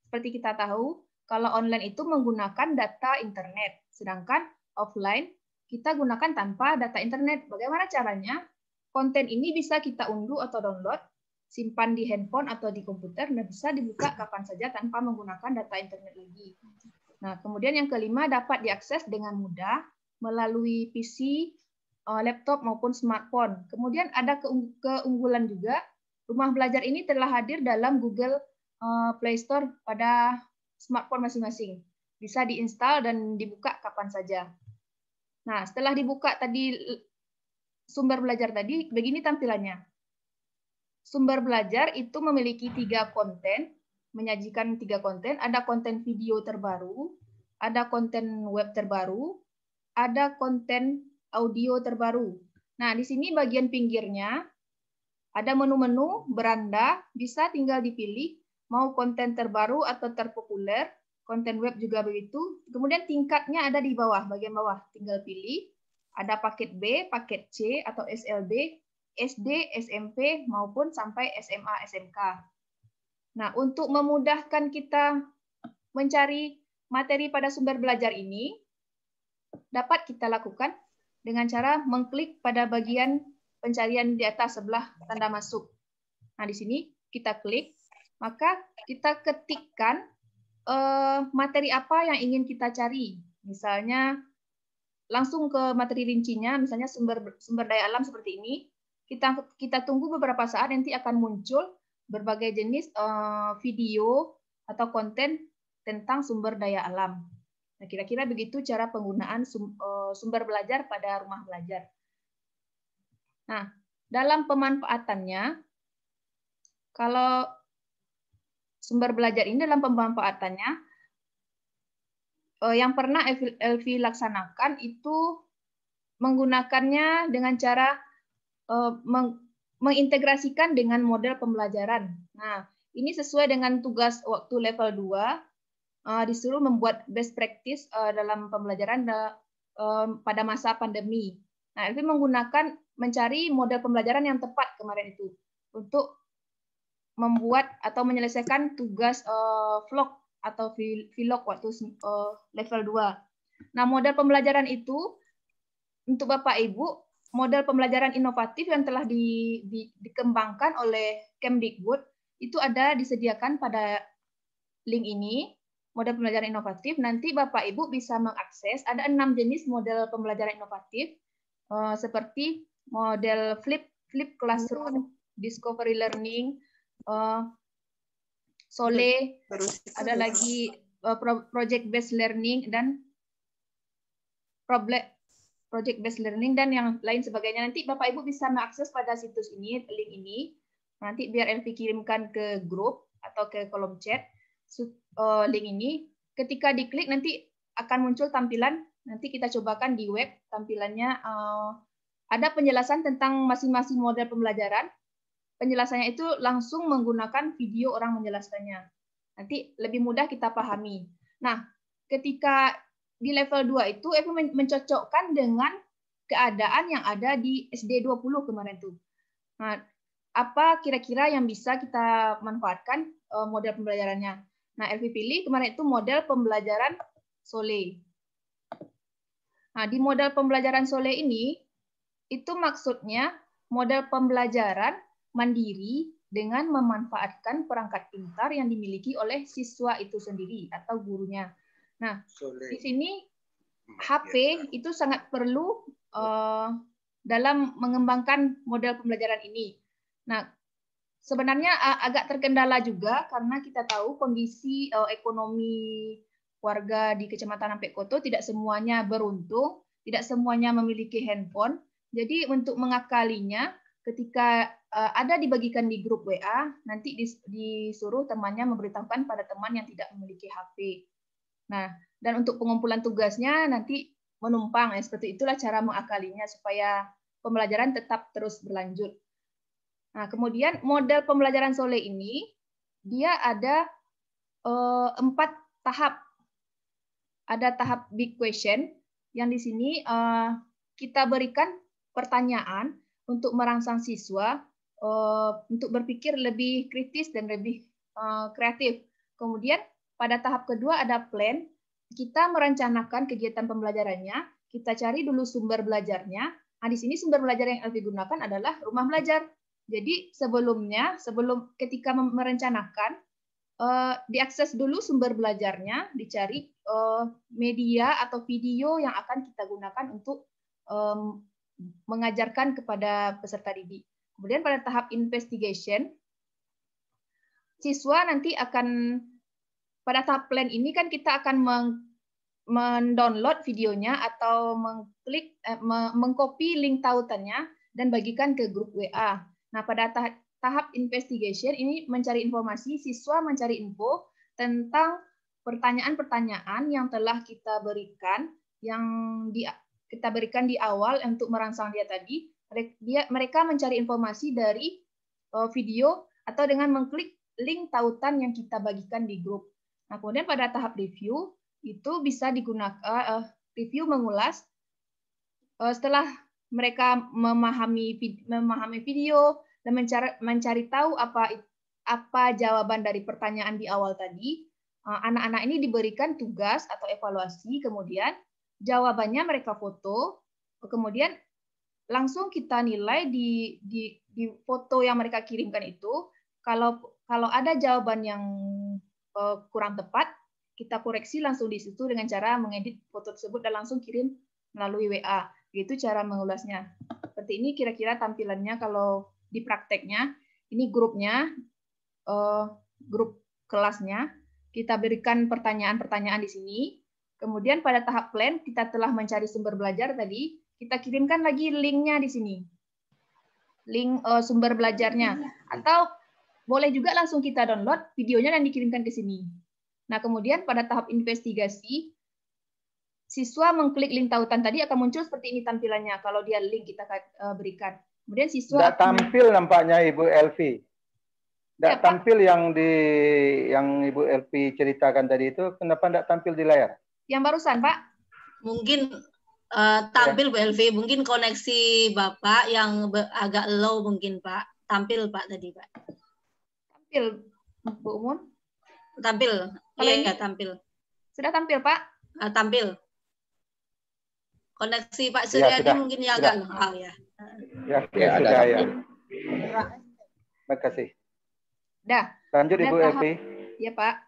seperti kita tahu, kalau online itu menggunakan data internet, sedangkan offline, kita gunakan tanpa data internet. Bagaimana caranya? Konten ini bisa kita unduh atau download, simpan di handphone atau di komputer, dan bisa dibuka kapan saja tanpa menggunakan data internet lagi. Nah, kemudian yang kelima, dapat diakses dengan mudah melalui PC, laptop maupun smartphone. Kemudian ada keunggulan juga, Rumah Belajar ini telah hadir dalam Google Play Store pada smartphone masing-masing. Bisa diinstal dan dibuka kapan saja. Nah, setelah dibuka tadi sumber belajar tadi, begini tampilannya. Sumber belajar itu memiliki 3 konten, menyajikan 3 konten. Ada konten video terbaru, ada konten web terbaru, ada konten audio terbaru. Nah, di sini bagian pinggirnya ada menu-menu, beranda, bisa tinggal dipilih mau konten terbaru atau terpopuler, konten web juga begitu. Kemudian tingkatnya ada di bawah, bagian bawah, tinggal pilih. Ada paket B, paket C, atau SLB, SD, SMP, maupun sampai SMA, SMK. Nah, untuk memudahkan kita mencari materi pada sumber belajar ini, dapat kita lakukan dengan cara mengklik pada bagian pencarian di atas sebelah tanda masuk. Nah, di sini kita klik, maka kita ketikkan materi apa yang ingin kita cari. Misalnya, langsung ke materi rincinya, misalnya sumber daya alam seperti ini. Kita tunggu beberapa saat, nanti akan muncul berbagai jenis video atau konten tentang sumber daya alam. Nah, kira-kira begitu cara penggunaan sumber belajar pada Rumah Belajar. Nah, dalam pemanfaatannya, kalau sumber belajar ini dalam pemanfaatannya, yang pernah Elvi laksanakan itu menggunakannya dengan cara mengintegrasikan dengan model pembelajaran. Nah, ini sesuai dengan tugas waktu level 2, disuruh membuat best practice dalam pembelajaran pada masa pandemi. Nah, Elvi mencari model pembelajaran yang tepat kemarin itu untuk membuat atau menyelesaikan tugas vlog atau vlog waktu level 2. Nah, model pembelajaran itu untuk Bapak Ibu, model pembelajaran inovatif yang telah dikembangkan oleh Kemdikbud itu ada disediakan pada link ini, model pembelajaran inovatif. Nanti Bapak Ibu bisa mengakses, ada 6 jenis model pembelajaran inovatif, seperti model flip classroom, discovery learning, Sole, ada lagi project based learning dan project based learning dan yang lain sebagainya. Nanti Bapak Ibu bisa mengakses pada situs ini, link ini. Nanti biar Elvi kirimkan ke grup atau ke kolom chat link ini. Ketika diklik nanti akan muncul tampilan. Nanti kita cobakan di web tampilannya. Ada penjelasan tentang masing-masing model pembelajaran. Penjelasannya itu langsung menggunakan video orang menjelaskannya. Nanti lebih mudah kita pahami. Nah, ketika di level 2 itu, Elvi mencocokkan dengan keadaan yang ada di SD 20 kemarin tuh. Nah, apa kira-kira yang bisa kita manfaatkan model pembelajarannya? Nah, Elvi pilih kemarin itu model pembelajaran Sole. Nah, di model pembelajaran Sole ini, itu maksudnya model pembelajaran mandiri dengan memanfaatkan perangkat pintar yang dimiliki oleh siswa itu sendiri atau gurunya. Nah, di sini HP itu sangat perlu dalam mengembangkan model pembelajaran ini. Nah, sebenarnya agak terkendala juga karena kita tahu kondisi ekonomi warga di Kecamatan Ampek Koto tidak semuanya beruntung, tidak semuanya memiliki handphone. Jadi untuk mengakalinya, ketika ada dibagikan di grup WA, nanti disuruh temannya memberitahukan pada teman yang tidak memiliki HP. Nah, dan untuk pengumpulan tugasnya nanti menumpang, seperti itulah cara mengakalinya supaya pembelajaran tetap terus berlanjut. Nah, kemudian model pembelajaran Sole ini dia ada 4 tahap. Ada tahap big question yang di sini kita berikan pertanyaan untuk merangsang siswa untuk berpikir lebih kritis dan lebih kreatif. Kemudian pada tahap kedua ada plan. Kita merencanakan kegiatan pembelajarannya kita cari dulu sumber belajarnya. Nah, di sini sumber belajar yang Elvi gunakan adalah rumah belajar. Jadi sebelum ketika merencanakan, diakses dulu sumber belajarnya, dicari media atau video yang akan kita gunakan untuk mengajarkan kepada peserta didik. Kemudian pada tahap investigation, siswa nanti akan, pada tahap plan ini kan kita akan mendownload videonya atau mengcopy link tautannya dan bagikan ke grup WA. Nah, pada tahap investigation ini mencari informasi, siswa mencari info tentang pertanyaan-pertanyaan yang telah kita berikan, kita berikan di awal untuk merangsang dia tadi. Mereka mencari informasi dari video atau dengan mengklik link tautan yang kita bagikan di grup. Nah, kemudian pada tahap review, itu bisa digunakan review mengulas setelah mereka memahami video dan mencari tahu apa jawaban dari pertanyaan di awal tadi. Anak-anak ini diberikan tugas atau evaluasi, kemudian jawabannya mereka foto, kemudian langsung kita nilai di foto yang mereka kirimkan itu. Kalau ada jawaban yang kurang tepat, kita koreksi langsung di situ dengan cara mengedit foto tersebut dan langsung kirim melalui WA. Itu cara mengulasnya. Seperti ini kira-kira tampilannya kalau di prakteknya. Ini grupnya, grup kelasnya. Kita berikan pertanyaan-pertanyaan di sini. Kemudian pada tahap plan, kita telah mencari sumber belajar tadi. Kita kirimkan lagi linknya di sini. Link sumber belajarnya. Atau boleh juga langsung kita download videonya dan dikirimkan ke sini. Nah, kemudian pada tahap investigasi, siswa mengklik link tautan tadi akan muncul seperti ini tampilannya kalau dia link kita berikan. Kemudian siswa tidak tampil nampaknya Ibu Elvi. Tidak ya, tampil yang Ibu Elvi ceritakan tadi itu, kenapa tidak tampil di layar? Yang barusan, Pak? Mungkin tampil Bu Elvi, mungkin koneksi Bapak yang agak low mungkin Pak. Tampil Pak tadi Pak. Tampil, Bu Umun? Tampil, iya tampil. Sudah tampil Pak? Tampil. Koneksi Pak Suryadi ya, mungkin ya agak low ya. Ya, sudah ya. Terima kasih. Dah. Lanjut Ibu Elvi. Ya Pak.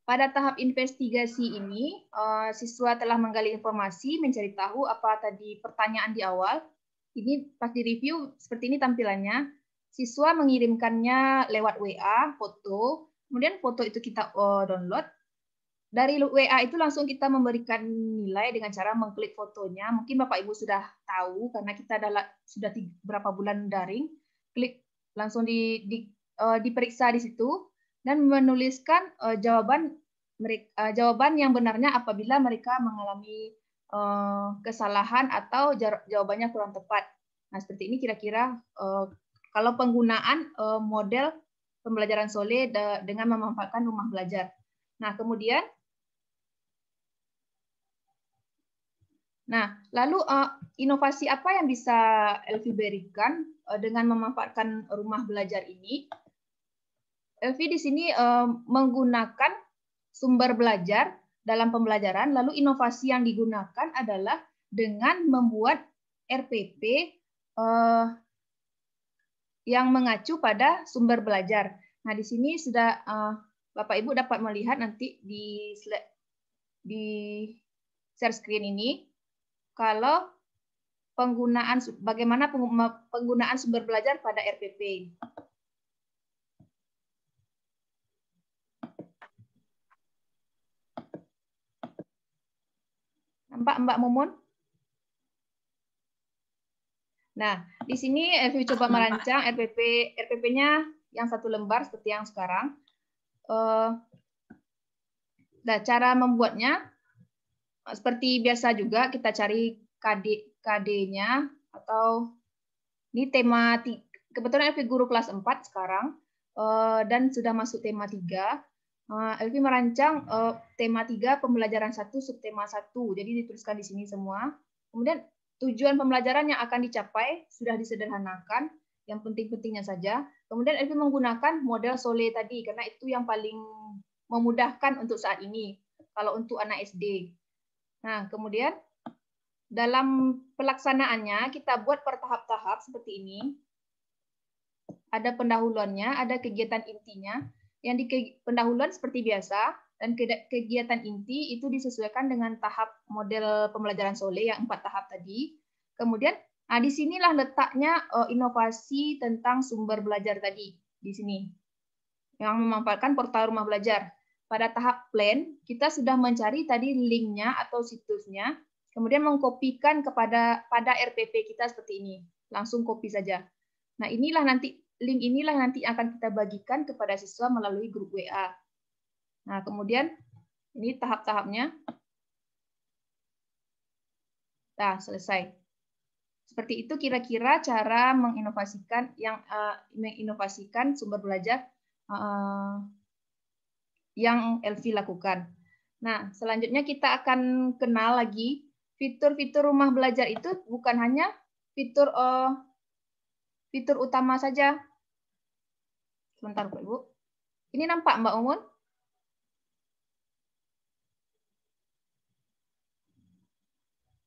Pada tahap investigasi ini, siswa telah menggali informasi, mencari tahu apa tadi pertanyaan di awal. Ini pas di review seperti ini tampilannya. Siswa mengirimkannya lewat WA, foto. Kemudian foto itu kita download. Dari WA itu langsung kita memberikan nilai dengan cara mengklik fotonya. Mungkin Bapak Ibu sudah tahu karena kita sudah berapa bulan daring. Klik langsung diperiksa di situ dan menuliskan jawaban yang benarnya apabila mereka mengalami kesalahan atau jawabannya kurang tepat. Nah, seperti ini kira-kira kalau penggunaan model pembelajaran Sole dengan memanfaatkan rumah belajar. Nah, kemudian, lalu inovasi apa yang bisa Elvi berikan dengan memanfaatkan rumah belajar ini? Elvi di sini menggunakan sumber belajar dalam pembelajaran, lalu inovasi yang digunakan adalah dengan membuat RPP yang mengacu pada sumber belajar. Nah, di sini sudah Bapak Ibu dapat melihat nanti di share screen ini kalau bagaimana penggunaan sumber belajar pada RPP. Nampak Mbak Mumun? Nah, di sini Elvi coba merancang RPP-nya yang satu lembar seperti yang sekarang. Nah, cara membuatnya seperti biasa juga kita cari KD-nya atau ini tema kebetulan Elvi guru kelas 4 sekarang dan sudah masuk tema 3. Elvi merancang tema 3 pembelajaran 1 subtema 1. Jadi dituliskan di sini semua. Kemudian tujuan pembelajaran yang akan dicapai sudah disederhanakan, yang penting-pentingnya saja. Kemudian Elvi menggunakan model Sole tadi, karena itu yang paling memudahkan untuk saat ini, kalau untuk anak SD. Nah, kemudian dalam pelaksanaannya kita buat per tahap-tahap seperti ini. Ada pendahuluannya, ada kegiatan intinya. Yang di pendahuluan seperti biasa, dan kegiatan inti itu disesuaikan dengan tahap model pembelajaran Soleh yang 4 tahap tadi. Kemudian, disinilah letaknya inovasi tentang sumber belajar tadi, di sini. Yang memanfaatkan portal rumah belajar. Pada tahap plan, kita sudah mencari tadi linknya atau situsnya, kemudian mengkopikan pada RPP kita seperti ini. Langsung copy saja. Nah, link inilah nanti akan kita bagikan kepada siswa melalui grup WA. Nah, kemudian ini tahap-tahapnya. Nah, selesai. Seperti itu kira-kira cara menginovasikan sumber belajar yang Elvi lakukan. Nah, selanjutnya kita akan kenal lagi fitur-fitur rumah belajar itu bukan hanya fitur utama saja. Sebentar, Pak Ibu. Ini nampak Mbak Umun?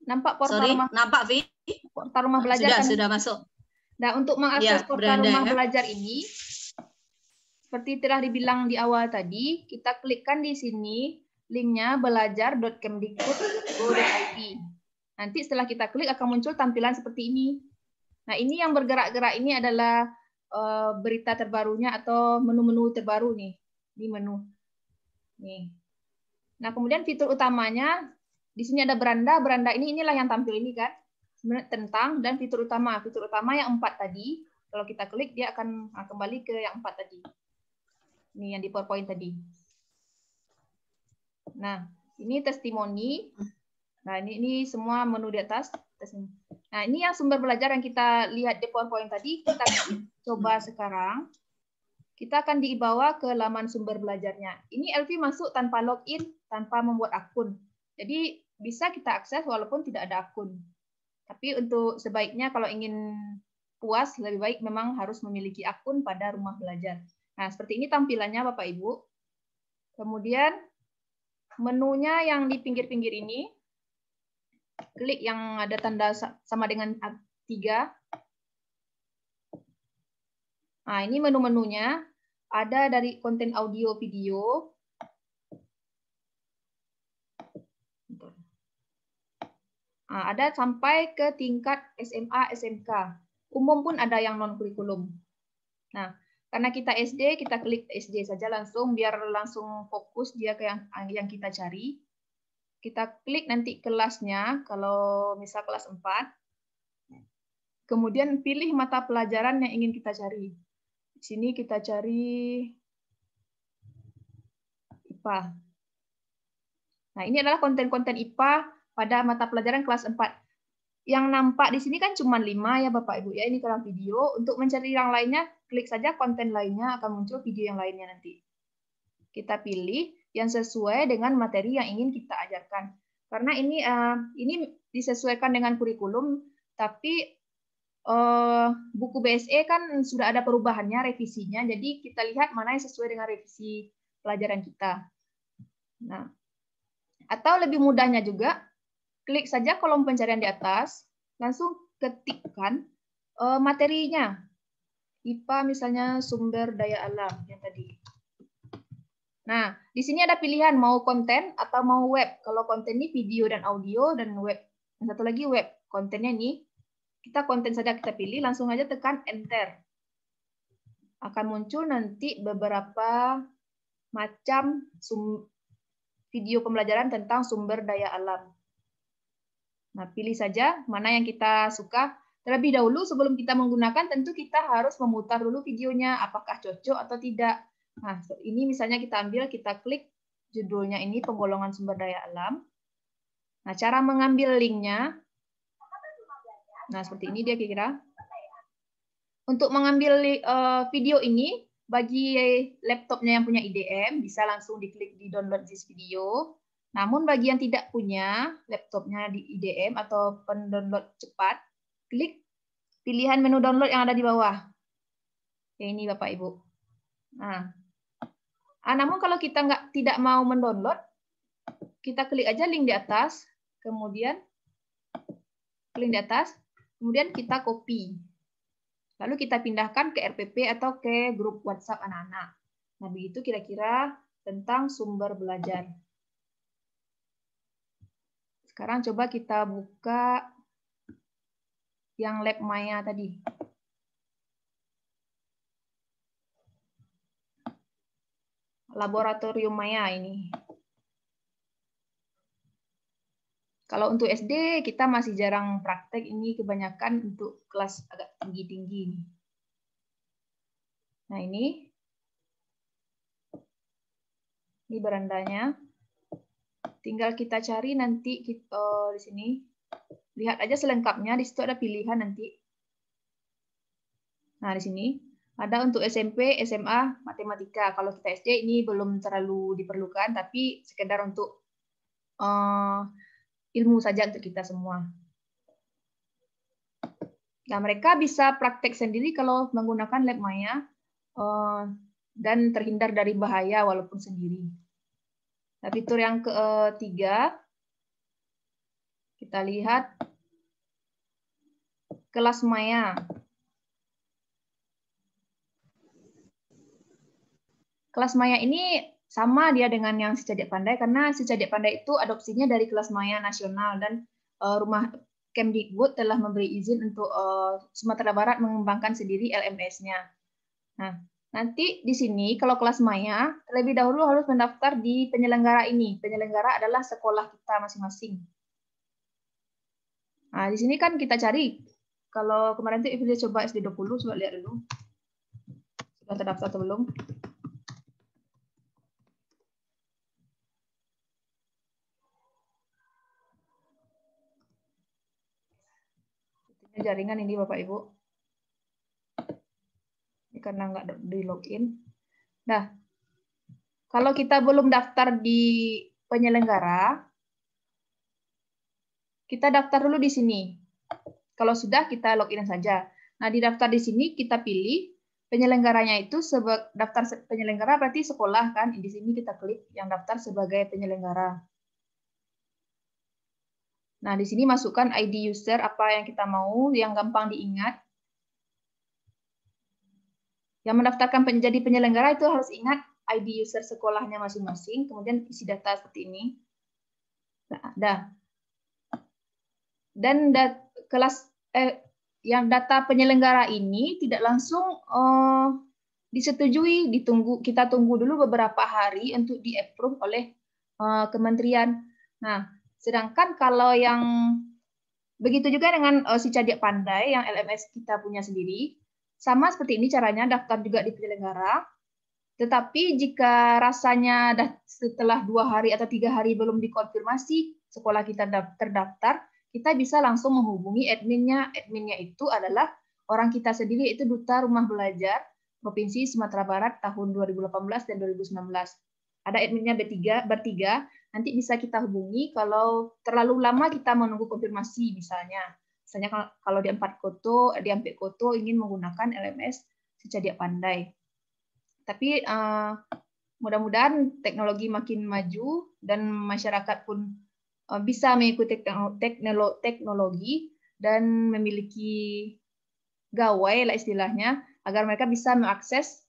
Nampak portal nampak, Vi? Portal rumah belajar sudah masuk. Nah, untuk mengakses portal rumah belajar ini, seperti telah dibilang di awal tadi, kita klikkan di sini linknya belajar.kemdikbud.go.id. Nanti setelah kita klik akan muncul tampilan seperti ini. Nah, ini yang bergerak-gerak ini adalah berita terbarunya atau menu-menu terbaru nih di menu. Nih. Nah, kemudian fitur utamanya di sini ada beranda. Beranda inilah yang tampil ini kan. Sebenarnya tentang dan fitur utama. Fitur utama yang 4 tadi. Kalau kita klik dia akan kembali ke yang 4 tadi. Ini yang di PowerPoint tadi. Nah, ini testimoni. Nah, ini semua menu di atas. Nah, ini yang sumber belajar yang kita lihat di PowerPoint tadi. Kita coba sekarang. Kita akan dibawa ke laman sumber belajarnya. Ini Elvi masuk tanpa login, tanpa membuat akun. Jadi, bisa kita akses walaupun tidak ada akun. Tapi untuk sebaiknya kalau ingin puas, lebih baik memang harus memiliki akun pada rumah belajar. Nah, seperti ini tampilannya Bapak Ibu. Kemudian, menunya yang di pinggir-pinggir ini, klik yang ada tanda sama dengan 3. Nah, ini menu-menunya. Ada dari konten audio video. Nah, ada sampai ke tingkat SMA, SMK. Umum pun ada yang non-kurikulum. Nah, karena kita SD, kita klik SD saja langsung, biar langsung fokus dia ke yang kita cari. Kita klik nanti kelasnya, kalau misal kelas 4. Kemudian pilih mata pelajaran yang ingin kita cari. Di sini kita cari IPA. Nah, ini adalah konten-konten IPA pada mata pelajaran kelas 4. Yang nampak di sini kan cuma 5 ya Bapak Ibu ya, ini kalau video. Untuk mencari yang lainnya, klik saja konten lainnya, akan muncul video yang lainnya nanti. Kita pilih yang sesuai dengan materi yang ingin kita ajarkan. Karena ini disesuaikan dengan kurikulum, tapi buku BSE kan sudah ada perubahannya, revisinya, jadi kita lihat mana yang sesuai dengan revisi pelajaran kita. Nah, atau lebih mudahnya juga, klik saja kolom pencarian di atas, langsung ketikkan materinya. IPA misalnya sumber daya alam yang tadi. Nah, di sini ada pilihan mau konten atau mau web. Kalau konten ini video dan audio dan web. Yang satu lagi web. Kontennya ini, kita konten saja kita pilih, langsung aja tekan enter. Akan muncul nanti beberapa macam video pembelajaran tentang sumber daya alam. Nah, pilih saja mana yang kita suka. Terlebih dahulu sebelum kita menggunakan, tentu kita harus memutar dulu videonya, apakah cocok atau tidak. Nah, ini misalnya kita ambil, kita klik judulnya ini penggolongan sumber daya alam. Nah, cara mengambil linknya, nah seperti ini dia kira. Untuk mengambil video ini, bagi laptopnya yang punya IDM, bisa langsung diklik di download this video. Namun bagi yang tidak punya laptopnya di IDM atau pendownload cepat, klik pilihan menu download yang ada di bawah. Ya, ini Bapak Ibu. Nah, namun kalau kita tidak mau mendownload, kita klik aja link di atas, kemudian Klik di atas, kemudian kita copy. Lalu kita pindahkan ke RPP atau ke grup WhatsApp anak-anak. Nah, begitu kira-kira tentang sumber belajar. Sekarang coba kita buka yang lab Maya tadi. Laboratorium Maya ini. Kalau untuk SD, kita masih jarang praktek, ini kebanyakan untuk kelas agak tinggi-tinggi. Nah, ini berandanya. Tinggal kita cari nanti di sini. Lihat aja selengkapnya, di situ ada pilihan nanti. Nah, di sini ada untuk SMP, SMA, matematika. Kalau kita SD ini belum terlalu diperlukan, tapi sekedar untuk ilmu saja untuk kita semua. Nah, mereka bisa praktek sendiri kalau menggunakan lab Maya dan terhindar dari bahaya walaupun sendiri. Nah, fitur yang ketiga, kita lihat kelas Maya. Kelas Maya ini sama dia dengan yang Si Cerdik Pandai, karena Si Cerdik Pandai itu adopsinya dari kelas Maya nasional, dan rumah Kemdikbud telah memberi izin untuk Sumatera Barat mengembangkan sendiri LMS-nya. Nah, nanti di sini kalau kelas Maya terlebih dahulu harus mendaftar di penyelenggara ini. Penyelenggara adalah sekolah kita masing-masing. Nah, di sini kan kita cari. Kalau kemarin itu Ibu coba SD20, coba lihat dulu. Sudah terdaftar atau belum? Jaringan ini Bapak Ibu. Ini karena nggak di login. Nah, kalau kita belum daftar di penyelenggara, kita daftar dulu di sini. Kalau sudah, kita login saja. Nah, di daftar di sini kita pilih penyelenggaranya itu daftar penyelenggara berarti sekolah kan. Di sini kita klik yang daftar sebagai penyelenggara. Nah, di sini masukkan ID user apa yang kita mau, yang gampang diingat. Yang mendaftarkan menjadi penyelenggara itu harus ingat ID user sekolahnya masing-masing, kemudian isi data seperti ini. Nah, dan yang data penyelenggara ini tidak langsung disetujui, kita tunggu dulu beberapa hari untuk di-approve oleh kementerian. Nah, sedangkan kalau yang begitu juga dengan Si Cerdik Pandai yang LMS kita punya sendiri, sama seperti ini caranya, daftar juga di penyelenggara. Tetapi jika rasanya setelah 2 hari atau 3 hari belum dikonfirmasi sekolah kita terdaftar, kita bisa langsung menghubungi adminnya. Adminnya itu adalah orang kita sendiri, itu Duta Rumah Belajar Provinsi Sumatera Barat tahun 2018 dan 2019. Ada adminnya bertiga, nanti bisa kita hubungi kalau terlalu lama kita menunggu konfirmasi misalnya. Misalnya kalau di Ampek Koto ingin menggunakan LMS Si Cerdik Pandai. Tapi mudah-mudahan teknologi makin maju dan masyarakat pun bisa mengikuti teknologi dan memiliki gawai lah istilahnya, agar mereka bisa mengakses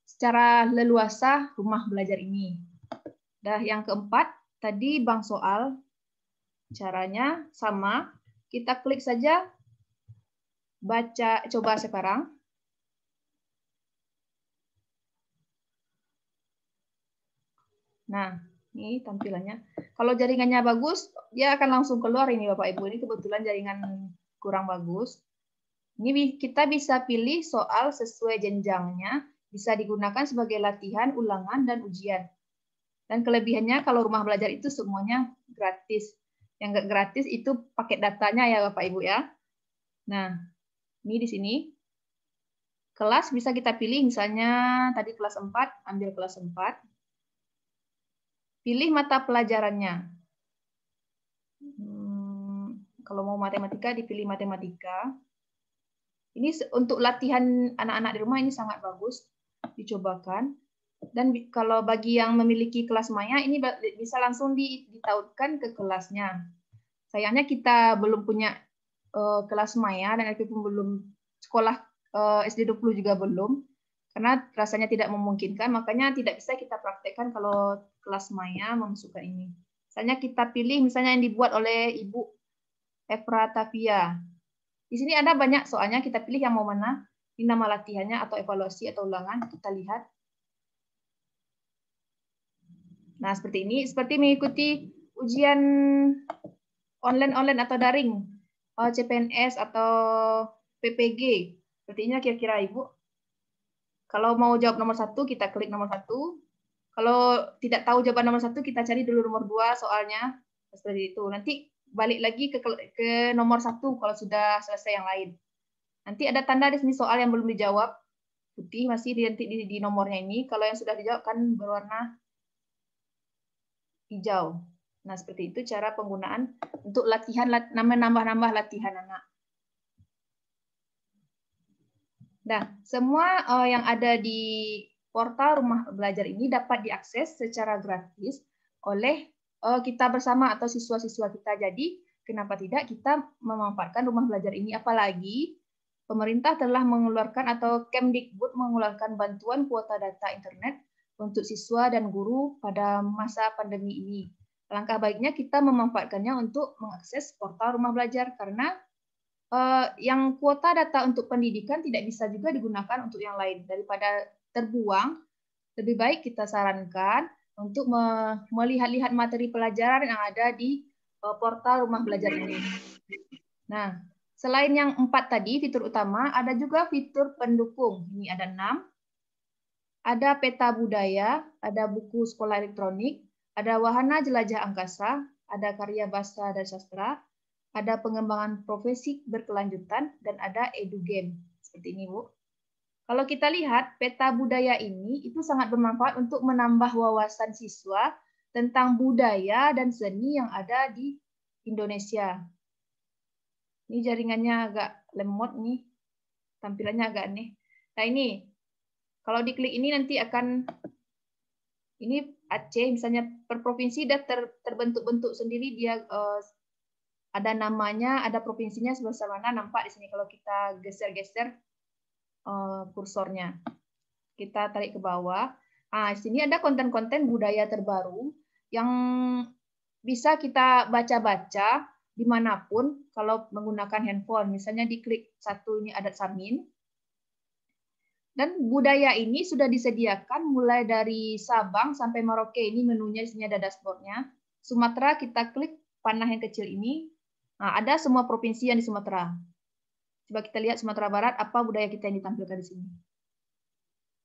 secara leluasa rumah belajar ini. Dah yang keempat, tadi bank soal. Caranya sama, kita klik saja baca, coba sekarang. Nah, ini tampilannya. Kalau jaringannya bagus, dia akan langsung keluar ini Bapak Ibu. Ini kebetulan jaringan kurang bagus. Ini kita bisa pilih soal sesuai jenjangnya, bisa digunakan sebagai latihan, ulangan, dan ujian. Dan kelebihannya kalau rumah belajar itu semuanya gratis. Yang nggak gratis itu paket datanya ya Bapak Ibu ya. Nah, ini di sini. Kelas bisa kita pilih, misalnya tadi kelas 4, ambil kelas 4. Pilih mata pelajarannya. Kalau mau matematika, dipilih matematika. Ini untuk latihan anak-anak di rumah ini sangat bagus, dicobakan. Dan kalau bagi yang memiliki kelas Maya, ini bisa langsung ditautkan ke kelasnya. Sayangnya kita belum punya kelas maya dan LP pun belum, sekolah SD 20 juga belum, karena rasanya tidak memungkinkan, makanya tidak bisa kita praktekkan kalau kelas maya memasukkan ini. Misalnya kita pilih misalnya yang dibuat oleh Ibu Efra Tafia. Di sini ada banyak soalnya, kita pilih yang mau mana. Ini nama latihannya atau evaluasi atau ulangan, kita lihat. Nah, seperti ini, seperti mengikuti ujian online atau daring, CPNS atau PPG. Sepertinya kira-kira Ibu. Kalau mau jawab nomor 1, kita klik nomor 1. Kalau tidak tahu jawaban nomor 1, kita cari dulu nomor 2 soalnya. Seperti itu. Nanti balik lagi ke nomor 1 kalau sudah selesai yang lain. Nanti ada tanda di sini soal yang belum dijawab. Putih masih di nomornya ini. Kalau yang sudah dijawab kan berwarna hijau. Nah, seperti itu cara penggunaan untuk latihan, nambah-nambah latihan anak. Nah, semua yang ada di portal Rumah Belajar ini dapat diakses secara gratis oleh kita bersama atau siswa-siswa kita. Jadi, kenapa tidak kita memanfaatkan Rumah Belajar ini? Apalagi pemerintah telah mengeluarkan atau Kemdikbud mengeluarkan bantuan kuota data internet untuk siswa dan guru pada masa pandemi ini. Langkah baiknya kita memanfaatkannya untuk mengakses portal Rumah Belajar, karena yang kuota data untuk pendidikan tidak bisa juga digunakan untuk yang lain. Daripada terbuang, lebih baik kita sarankan untuk melihat-lihat materi pelajaran yang ada di portal Rumah Belajar ini. Nah, selain yang 4 tadi, fitur utama, ada juga fitur pendukung. Ini ada 6. Ada peta budaya, ada buku sekolah elektronik, ada wahana jelajah angkasa, ada karya bahasa dan sastra, ada pengembangan profesi berkelanjutan, dan ada edugame. Seperti ini, Bu. Kalau kita lihat, peta budaya ini itu sangat bermanfaat untuk menambah wawasan siswa tentang budaya dan seni yang ada di Indonesia. Ini jaringannya agak lemot nih, tampilannya agak aneh. Nah ini, kalau diklik ini nanti akan, ini Aceh misalnya per provinsi sudah terbentuk-bentuk sendiri, dia ada namanya, ada provinsinya sebelah mana, nampak di sini kalau kita geser-geser kursornya. Kita tarik ke bawah. Nah, di sini ada konten-konten budaya terbaru yang bisa kita baca-baca dimanapun kalau menggunakan handphone. Misalnya diklik satu, ini adat Samin. Dan budaya ini sudah disediakan mulai dari Sabang sampai Merauke. Ini menunya, di sini ada dashboardnya. Sumatera kita klik panah yang kecil ini. Nah, ada semua provinsi yang di Sumatera. Coba kita lihat Sumatera Barat, apa budaya kita yang ditampilkan di sini.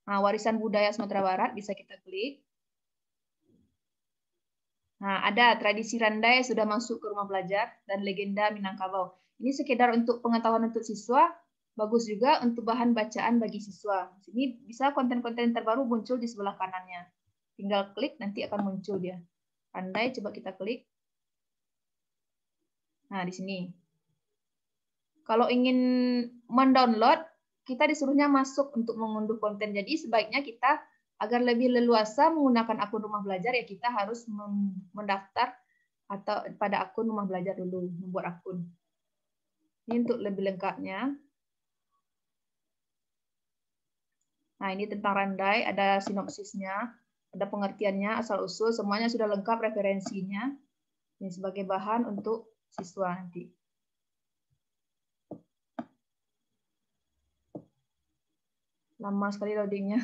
Nah, warisan budaya Sumatera Barat bisa kita klik. Nah, ada tradisi Randai sudah masuk ke Rumah Belajar dan legenda Minangkabau. Ini sekedar untuk pengetahuan untuk siswa, bagus juga untuk bahan bacaan bagi siswa. Sini bisa konten-konten terbaru muncul di sebelah kanannya. Tinggal klik, nanti akan muncul dia. Randai, coba kita klik. Nah, di sini. Kalau ingin mendownload, kita disuruhnya masuk untuk mengunduh konten. Jadi sebaiknya kita agar lebih leluasa menggunakan akun Rumah Belajar, ya kita harus mendaftar atau pada akun Rumah Belajar dulu, membuat akun. Ini untuk lebih lengkapnya. Nah, ini tentang Randai, ada sinopsisnya, ada pengertiannya, asal-usul, semuanya sudah lengkap referensinya. Ini sebagai bahan untuk siswa nanti. Lama sekali loadingnya.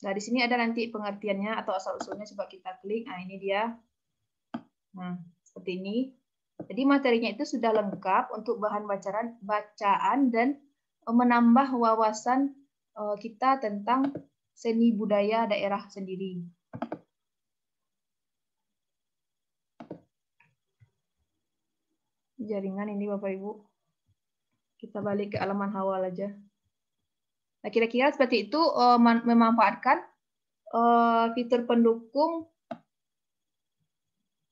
Nah, di sini ada nanti pengertiannya atau asal-usulnya, coba kita klik. Nah, ini dia. Nah, seperti ini. Jadi materinya itu sudah lengkap untuk bahan bacaan dan menambah wawasan kita tentang seni budaya daerah sendiri. Jaringan ini Bapak Ibu. Kita balik ke halaman awal aja. Nah, kira-kira seperti itu memanfaatkan fitur pendukung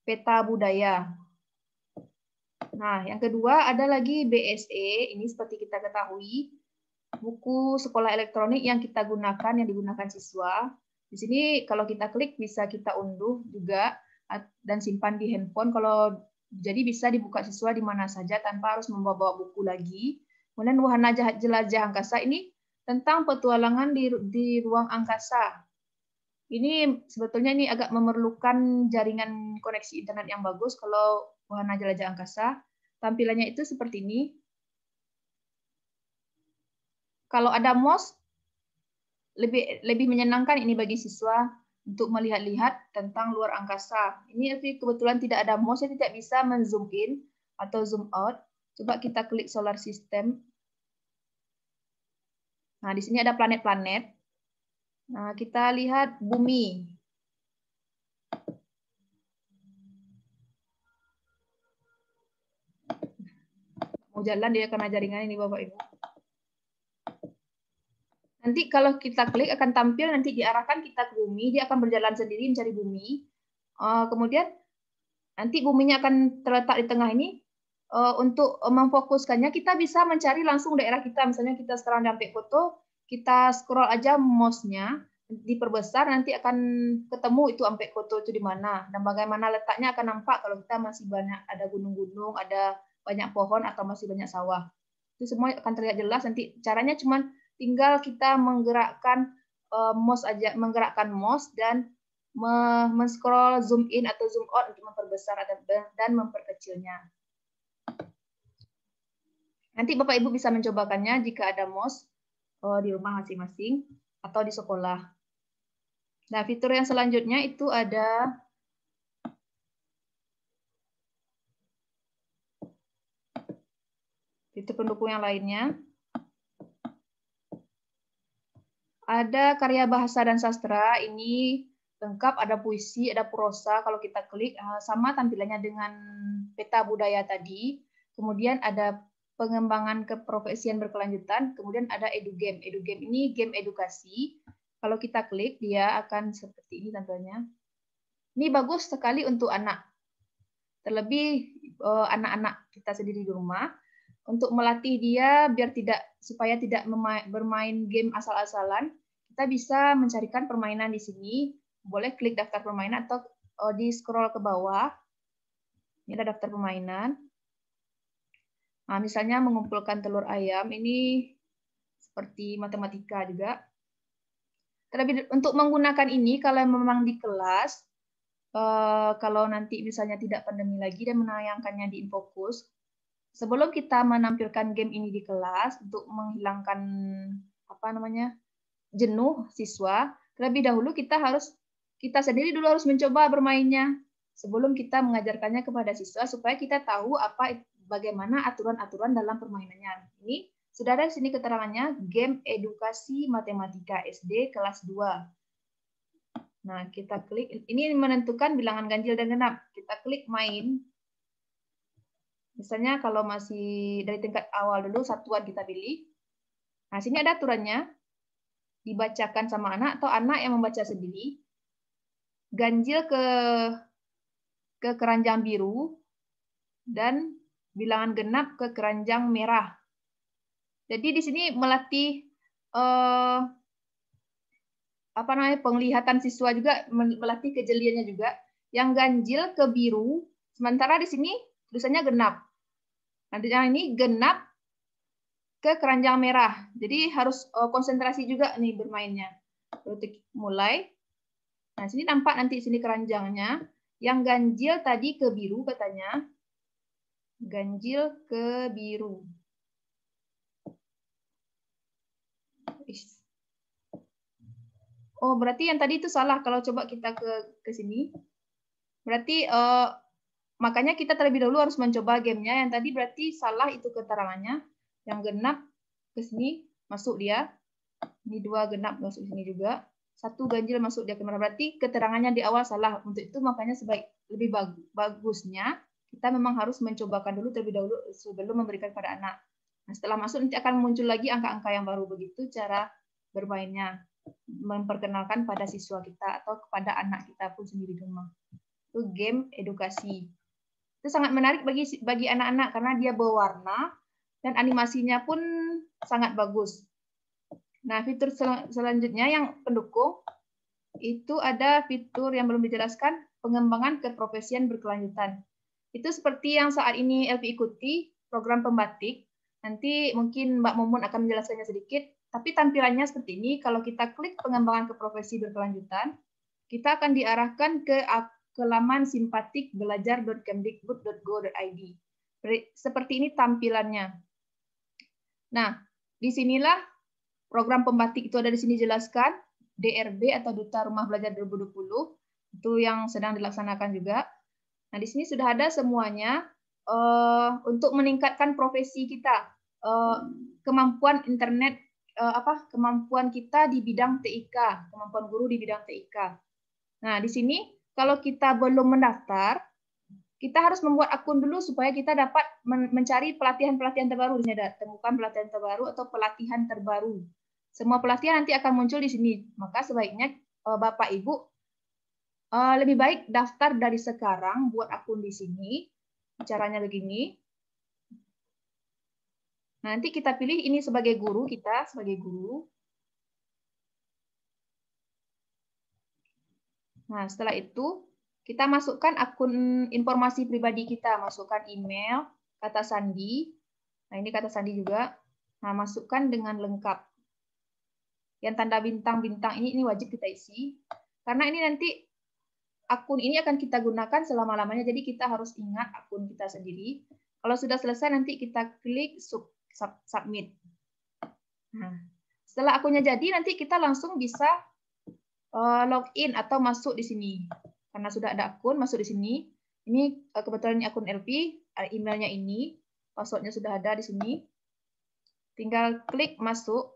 peta budaya. Nah, yang kedua ada lagi BSE. Ini seperti kita ketahui, buku sekolah elektronik yang kita gunakan, yang digunakan siswa. Di sini kalau kita klik bisa kita unduh juga dan simpan di handphone. Kalau jadi bisa dibuka siswa di mana saja tanpa harus membawa buku lagi. Kemudian wahana jelajah angkasa ini tentang petualangan di ruang angkasa. Ini sebetulnya ini agak memerlukan jaringan koneksi internet yang bagus kalau wahana jelajah angkasa. Tampilannya itu seperti ini. Kalau ada mouse lebih menyenangkan ini bagi siswa untuk melihat-lihat tentang luar angkasa. Ini kebetulan tidak ada mouse, saya tidak bisa men-zoom in atau zoom out. Coba kita klik solar system. Nah, di sini ada planet-planet. Nah, kita lihat bumi. Mau jalan dia karena jaringan ini Bapak Ibu. Nanti kalau kita klik akan tampil, nanti diarahkan kita ke bumi, dia akan berjalan sendiri mencari bumi. Kemudian nanti buminya akan terletak di tengah ini. Untuk memfokuskannya, kita bisa mencari langsung daerah kita. Misalnya kita sekarang sampai foto, kita scroll aja mouse-nya, diperbesar, nanti akan ketemu itu sampai foto itu di mana. Dan bagaimana letaknya akan nampak kalau kita masih banyak, ada gunung-gunung, ada banyak pohon, atau masih banyak sawah. Itu semua akan terlihat jelas. Nanti caranya cuma tinggal kita menggerakkan mouse dan men-scroll zoom in atau zoom out untuk memperbesar dan memperkecilnya. Nanti Bapak Ibu bisa mencobakannya jika ada mouse di rumah masing-masing atau di sekolah. Nah, fitur yang selanjutnya itu ada fitur pendukung yang lainnya. Ada karya bahasa dan sastra, ini lengkap, ada puisi, ada prosa. Kalau kita klik, sama tampilannya dengan peta budaya tadi. Kemudian ada pengembangan keprofesian berkelanjutan. Kemudian ada edugame. Edugame ini game edukasi. Kalau kita klik, dia akan seperti ini tampilannya. Ini bagus sekali untuk anak. Terlebih anak-anak kita sendiri di rumah. Untuk melatih dia biar supaya tidak bermain game asal-asalan, kita bisa mencarikan permainan di sini. Boleh klik daftar permainan atau di scroll ke bawah. Ini ada daftar permainan. Nah, misalnya mengumpulkan telur ayam, ini seperti matematika juga. Terlebih untuk menggunakan ini, kalau memang di kelas, kalau nanti misalnya tidak pandemi lagi dan menayangkannya di Infocus, sebelum kita menampilkan game ini di kelas untuk menghilangkan jenuh siswa, terlebih dahulu kita sendiri dulu harus mencoba bermainnya sebelum kita mengajarkannya kepada siswa supaya kita tahu bagaimana aturan-aturan dalam permainannya. Ini sudah ada di sini keterangannya, game edukasi matematika SD kelas 2. Nah, kita klik, ini menentukan bilangan ganjil dan genap. Kita klik main. Misalnya kalau masih dari tingkat awal dulu, satuan kita pilih. Nah, sini ada aturannya. Dibacakan sama anak atau anak yang membaca sendiri. Ganjil ke keranjang biru dan bilangan genap ke keranjang merah. Jadi di sini melatih penglihatan siswa juga, melatih kejeliannya juga. Yang ganjil ke biru, sementara di sini tulisannya genap. Nanti yang ini genap ke keranjang merah. Jadi harus konsentrasi juga nih bermainnya. Mulai. Nah, sini nampak nanti sini keranjangnya. Yang ganjil tadi ke biru katanya. Ganjil ke biru. Oh, berarti yang tadi itu salah. Kalau coba kita ke sini. Berarti makanya kita terlebih dahulu harus mencoba gamenya. Yang tadi berarti salah itu keterangannya. Yang genap ke sini masuk dia. Ini 2 genap masuk sini juga. 1 ganjil masuk dia ke merah. Berarti keterangannya di awal salah. Untuk itu makanya lebih bagusnya kita memang harus mencobakan dulu terlebih dahulu sebelum memberikan pada anak. Nah, setelah masuk nanti akan muncul lagi angka-angka yang baru. Begitu cara bermainnya. Memperkenalkan pada siswa kita atau kepada anak kita pun sendiri di rumah. Itu game edukasi. Itu sangat menarik bagi anak-anak karena dia berwarna dan animasinya pun sangat bagus. Nah, fitur selanjutnya yang pendukung, itu ada fitur yang belum dijelaskan, pengembangan keprofesian berkelanjutan. Itu seperti yang saat ini LP ikuti, program pembatik. Nanti mungkin Mbak Mumun akan menjelaskannya sedikit, tapi tampilannya seperti ini. Kalau kita klik pengembangan keprofesi berkelanjutan, kita akan diarahkan ke laman simpatik belajar.kemdikbud.go.id. Seperti ini tampilannya. Nah, disinilah program pembatik itu ada di sini jelaskan, DRB atau Duta Rumah Belajar 2020, itu yang sedang dilaksanakan juga. Nah, di sini sudah ada semuanya untuk meningkatkan profesi kita, kemampuan internet, kemampuan kita di bidang TIK, kemampuan guru di bidang TIK. Nah, di sini kalau kita belum mendaftar, kita harus membuat akun dulu supaya kita dapat mencari pelatihan-pelatihan terbaru. Di sini ada temukan pelatihan terbaru atau pelatihan terbaru. Semua pelatihan nanti akan muncul di sini. Maka sebaiknya Bapak Ibu lebih baik daftar dari sekarang, buat akun di sini. Caranya begini. Nanti kita pilih ini sebagai guru, kita sebagai guru. Nah, setelah itu kita masukkan akun informasi pribadi kita, masukkan email, kata sandi. Nah, ini kata sandi juga. Nah, masukkan dengan lengkap. Yang tanda bintang-bintang ini wajib kita isi. Karena ini nanti akun ini akan kita gunakan selama-lamanya, jadi kita harus ingat akun kita sendiri. Kalau sudah selesai, nanti kita klik submit. Nah, setelah akunnya jadi, nanti kita langsung bisa login atau masuk di sini. Karena sudah ada akun, masuk di sini. Ini kebetulan ini akun LP, emailnya ini, passwordnya sudah ada di sini. Tinggal klik masuk.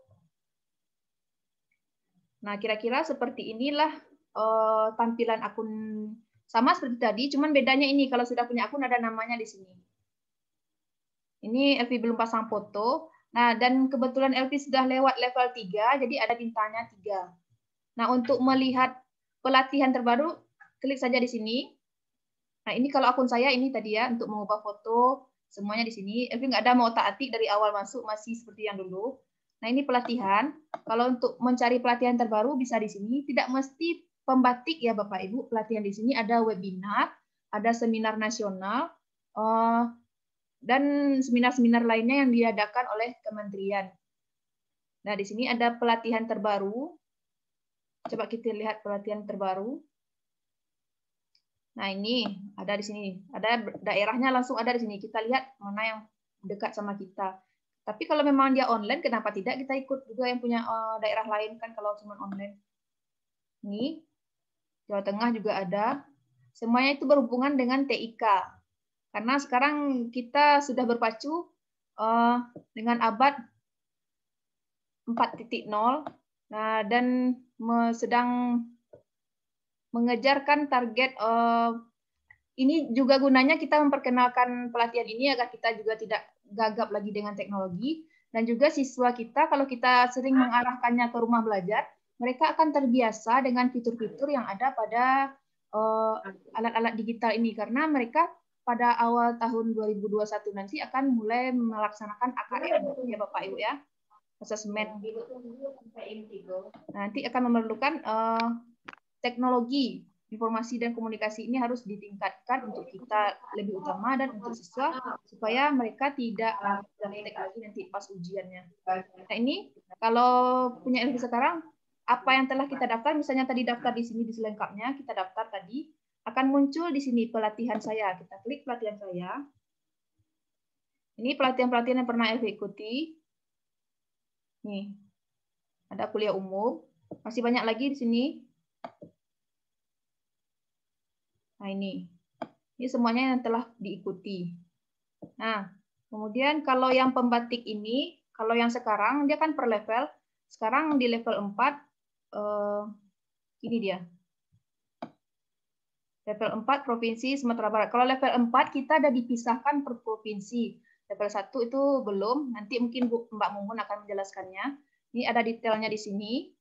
Nah, kira-kira seperti inilah tampilan akun, sama seperti tadi, cuman bedanya ini kalau sudah punya akun ada namanya di sini. Ini LP belum pasang foto. Nah, dan kebetulan LP sudah lewat level 3, jadi ada bintangnya 3. Nah, untuk melihat pelatihan terbaru, klik saja di sini. Nah, ini kalau akun saya ini tadi ya, untuk mengubah foto, semuanya di sini. LP nggak ada mau otak-atik dari awal masuk, masih seperti yang dulu. Nah, ini pelatihan. Kalau untuk mencari pelatihan terbaru bisa di sini. Tidak mesti pembatik ya Bapak Ibu. Pelatihan di sini ada webinar, ada seminar nasional, dan seminar-seminar lainnya yang diadakan oleh kementerian. Nah, di sini ada pelatihan terbaru. Coba kita lihat pelatihan terbaru. Nah, ini ada di sini. Ada daerahnya langsung ada di sini. Kita lihat mana yang dekat sama kita. Tapi kalau memang dia online, kenapa tidak kita ikut juga yang punya daerah lain kan kalau cuma online. Ini Jawa Tengah juga ada. Semuanya itu berhubungan dengan TIK. Karena sekarang kita sudah berpacu dengan abad 4.0. Nah, dan sedang mengejarkan target. Ini juga gunanya kita memperkenalkan pelatihan ini agar kita juga tidak gagap lagi dengan teknologi, dan juga siswa kita kalau kita sering mengarahkannya ke rumah belajar, mereka akan terbiasa dengan fitur-fitur yang ada pada alat-alat digital ini, karena mereka pada awal tahun 2021 nanti akan mulai melaksanakan AKM ya Bapak Ibu ya, asesmen. Nanti akan memerlukan teknologi informasi dan komunikasi ini harus ditingkatkan untuk kita lebih utama dan untuk siswa supaya mereka tidak gaptek lagi nanti pas ujiannya. Nah, ini kalau punya LP sekarang, apa yang telah kita daftar, misalnya tadi daftar di sini di selengkapnya, kita daftar tadi, akan muncul di sini pelatihan saya. Kita klik pelatihan saya. Ini pelatihan-pelatihan yang pernah LP ikuti. Nih, ada kuliah umum. Masih banyak lagi di sini. Nah, ini semuanya yang telah diikuti. Nah, kemudian kalau yang pembatik ini, kalau yang sekarang, dia kan per level. Sekarang di level 4, ini dia. Level 4 Provinsi Sumatera Barat. Kalau level 4 kita ada dipisahkan per provinsi. Level 1 itu belum, nanti mungkin Mbak Mumun akan menjelaskannya. Ini ada detailnya di sini.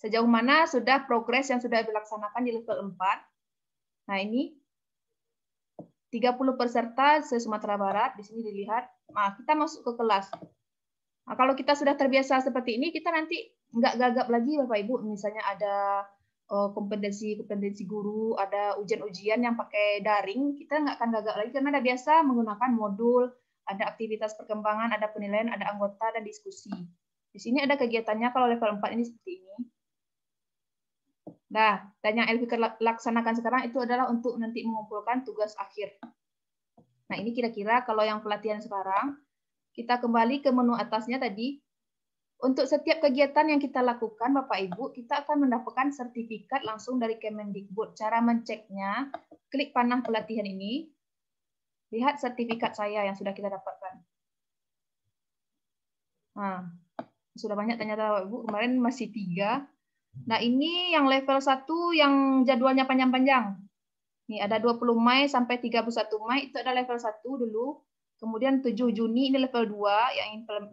Sejauh mana sudah progres yang sudah dilaksanakan di level 4. Nah, ini 30 peserta se-Sumatera Barat, di sini dilihat. Nah, kita masuk ke kelas. Nah, kalau kita sudah terbiasa seperti ini, kita nanti nggak gagap lagi Bapak Ibu. Misalnya ada kompetensi guru, ada ujian-ujian yang pakai daring, kita nggak akan gagap lagi karena udah biasa menggunakan modul, ada aktivitas perkembangan, ada penilaian, ada anggota, dan diskusi. Di sini ada kegiatannya kalau level 4 ini seperti ini. Nah, dan yang Elvi laksanakan sekarang itu adalah untuk nanti mengumpulkan tugas akhir. Nah, ini kira-kira kalau yang pelatihan sekarang, kita kembali ke menu atasnya tadi. Untuk setiap kegiatan yang kita lakukan, Bapak Ibu, kita akan mendapatkan sertifikat langsung dari Kemendikbud. Cara menceknya, klik panah pelatihan ini, lihat sertifikat saya yang sudah kita dapatkan. Nah, sudah banyak ternyata Bapak Ibu, kemarin masih 3. Nah, ini yang level 1 yang jadwalnya panjang-panjang. Nih, ada 20 Mei sampai 31 Mei, itu ada level 1 dulu. Kemudian 7 Juni ini level 2 yang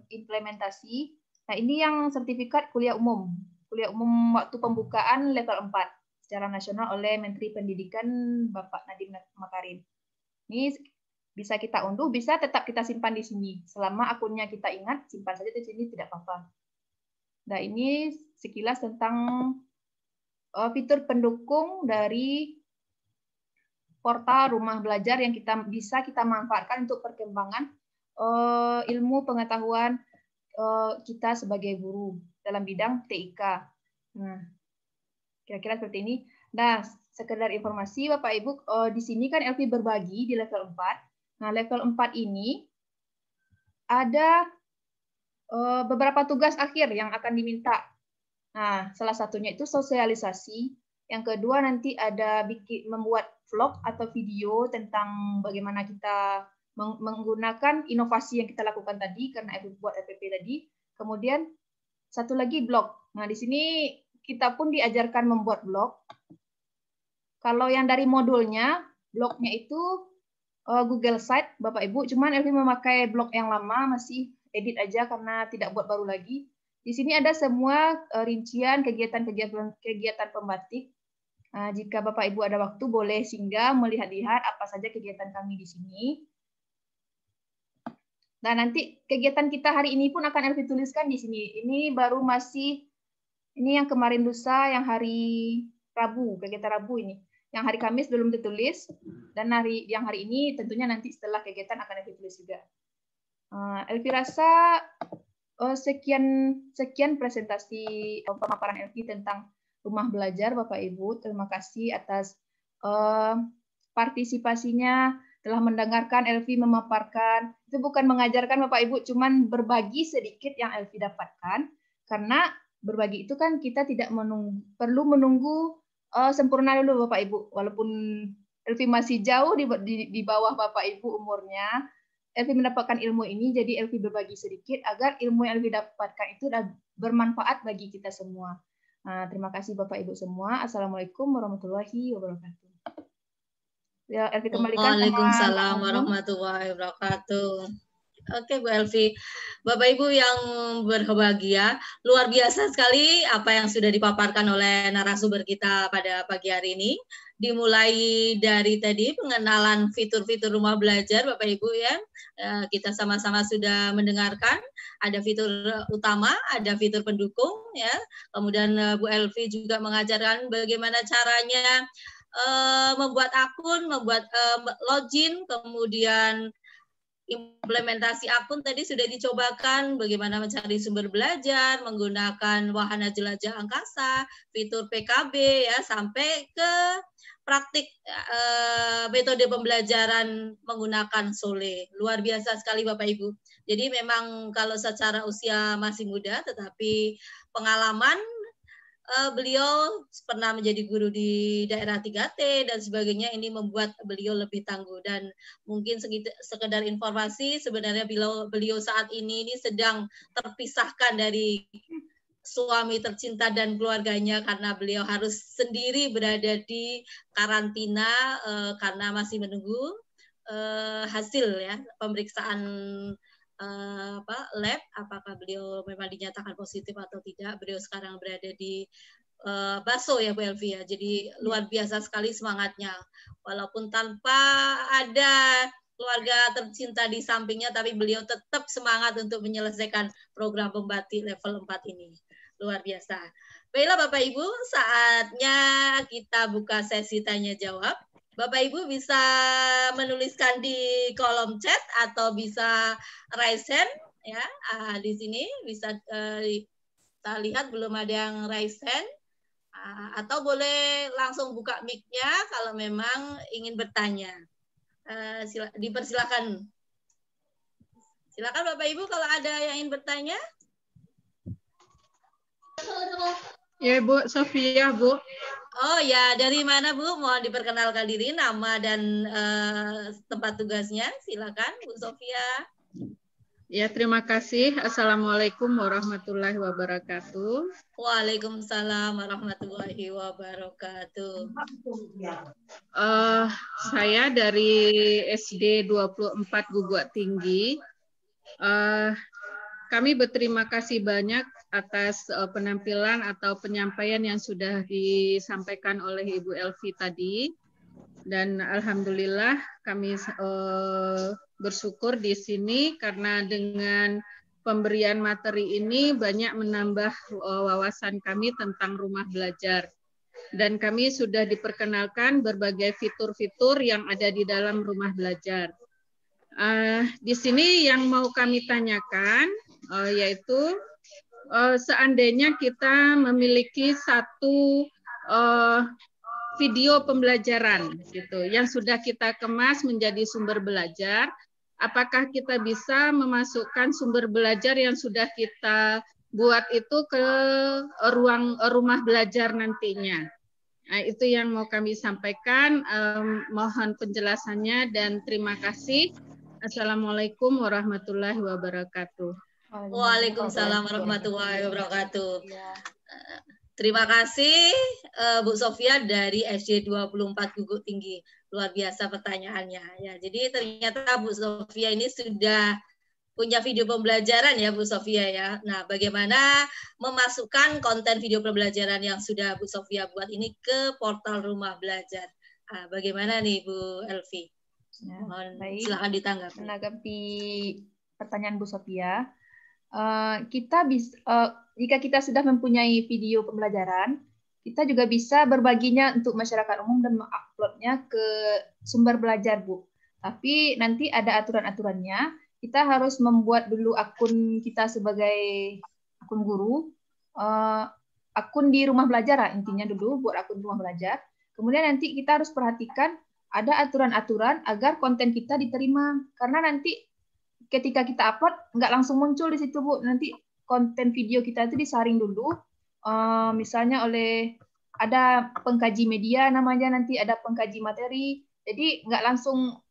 implementasi. Nah, ini yang sertifikat kuliah umum. Kuliah umum waktu pembukaan level 4 secara nasional oleh Menteri Pendidikan Bapak Nadiem Makarim. Ini bisa kita unduh, bisa tetap kita simpan di sini. Selama akunnya kita ingat, simpan saja di sini, tidak apa-apa. Nah, ini sekilas tentang fitur pendukung dari portal Rumah Belajar yang bisa kita manfaatkan untuk perkembangan ilmu pengetahuan kita sebagai guru dalam bidang TIK. Nah, kira-kira seperti ini. Nah, sekedar informasi Bapak Ibu, di sini kan Elvi berbagi di level 4. Nah, level 4 ini ada beberapa tugas akhir yang akan diminta. Nah, salah satunya itu sosialisasi. Yang kedua nanti ada membuat vlog atau video tentang bagaimana kita menggunakan inovasi yang kita lakukan tadi karena buat FPP tadi. Kemudian satu lagi blog. Nah, di sini kita pun diajarkan membuat blog. Kalau yang dari modulnya, blognya itu Google Site, Bapak Ibu. Cuman Elvi memakai blog yang lama, masih edit aja karena tidak buat baru lagi. Di sini ada semua rincian kegiatan pembatik. Nah, jika Bapak Ibu ada waktu, boleh singgah melihat-lihat apa saja kegiatan kami di sini. Nah, nanti kegiatan kita hari ini pun akan Elvi tuliskan di sini. Ini yang kemarin lusa, yang hari Rabu, kegiatan Rabu ini. Yang hari Kamis belum ditulis, dan yang hari ini tentunya nanti setelah kegiatan akan Elvi tulis juga. Elvi rasa sekian presentasi pemaparan Elvi tentang Rumah Belajar, Bapak Ibu. Terima kasih atas partisipasinya, telah mendengarkan Elvi memaparkan. Itu bukan mengajarkan Bapak Ibu, cuman berbagi sedikit yang Elvi dapatkan. Karena berbagi itu kan kita tidak perlu menunggu sempurna dulu Bapak Ibu. Walaupun Elvi masih jauh di bawah Bapak Ibu umurnya, Elvi mendapatkan ilmu ini, jadi Elvi berbagi sedikit agar ilmu yang Elvi dapatkan itu bermanfaat bagi kita semua. Nah, terima kasih Bapak Ibu semua. Assalamualaikum warahmatullahi wabarakatuh. Ya, Elvi kembalikan. Waalaikumsalam warahmatullahi wabarakatuh. Oke, Bu Elvi. Bapak Ibu yang berbahagia, luar biasa sekali apa yang sudah dipaparkan oleh narasumber kita pada pagi hari ini. Dimulai dari tadi pengenalan fitur-fitur rumah belajar, Bapak Ibu ya. Kita sama-sama sudah mendengarkan. Ada fitur utama, ada fitur pendukung ya. Kemudian Bu Elvi juga mengajarkan bagaimana caranya membuat akun, membuat login, kemudian implementasi akun tadi sudah dicobakan, bagaimana mencari sumber belajar, menggunakan wahana jelajah angkasa, fitur PKB ya, sampai ke praktik metode pembelajaran menggunakan Sole. Luar biasa sekali Bapak Ibu. Jadi memang kalau secara usia masih muda, tetapi pengalaman beliau pernah menjadi guru di daerah 3T dan sebagainya, ini membuat beliau lebih tangguh. Dan mungkin sekedar informasi, sebenarnya beliau saat ini sedang terpisahkan dari suami tercinta dan keluarganya karena beliau harus sendiri berada di karantina karena masih menunggu hasil ya pemeriksaan lab, apakah beliau memang dinyatakan positif atau tidak. Beliau sekarang berada di Baso ya Bu Elvi ya. Jadi luar biasa sekali semangatnya. Walaupun tanpa ada keluarga tercinta di sampingnya, tapi beliau tetap semangat untuk menyelesaikan program pembatik level 4 ini. Luar biasa. Baiklah Bapak Ibu, saatnya kita buka sesi tanya jawab. Bapak Ibu bisa menuliskan di kolom chat atau bisa raise hand ya. Di sini bisa kita lihat belum ada yang raise hand. Atau boleh langsung buka mic-nya kalau memang ingin bertanya. Dipersilakan. Silakan Bapak Ibu kalau ada yang ingin bertanya. Ya Bu, Sofia Bu. Oh ya, dari mana Bu? Mohon diperkenalkan diri, nama dan tempat tugasnya. Silakan Bu Sofia. Ya, terima kasih. Assalamualaikum warahmatullahi wabarakatuh. Waalaikumsalam warahmatullahi wabarakatuh. Saya dari SD 24 Guguk Tinggi. Kami berterima kasih banyak atas penampilan atau penyampaian yang sudah disampaikan oleh Ibu Elvi tadi. Dan alhamdulillah kami bersyukur di sini karena dengan pemberian materi ini banyak menambah wawasan kami tentang rumah belajar. Dan kami sudah diperkenalkan berbagai fitur-fitur yang ada di dalam rumah belajar. Di sini yang mau kami tanyakan yaitu seandainya kita memiliki satu video pembelajaran gitu yang sudah kita kemas menjadi sumber belajar, apakah kita bisa memasukkan sumber belajar yang sudah kita buat itu ke ruang rumah belajar nantinya? Nah, itu yang mau kami sampaikan. Mohon penjelasannya dan terima kasih. Assalamualaikum warahmatullahi wabarakatuh. Waalaikumsalam warahmatullahi wabarakatuh. Terima kasih Bu Sofia dari SD 24 Guguk Tinggi. Luar biasa pertanyaannya. Ya, jadi ternyata Bu Sofia ini sudah punya video pembelajaran ya Bu Sofia ya. Nah, bagaimana memasukkan konten video pembelajaran yang sudah Bu Sofia buat ini ke portal Rumah Belajar. Bagaimana nih Bu Elvi? Mohon silakan ditanggapi. Menanggapi pertanyaan Bu Sofia, jika kita sudah mempunyai video pembelajaran, kita juga bisa berbaginya untuk masyarakat umum dan menguploadnya ke sumber belajar, Bu. Tapi nanti ada aturan-aturannya. Kita harus membuat dulu akun kita sebagai akun guru, akun di rumah belajar lah, intinya dulu buat akun rumah belajar. Kemudian nanti kita harus perhatikan ada aturan-aturan agar konten kita diterima. Karena nanti ketika kita upload nggak langsung muncul di situ Bu, nanti konten video kita itu disaring dulu, misalnya oleh ada pengkaji media namanya, nanti ada pengkaji materi, jadi nggak langsung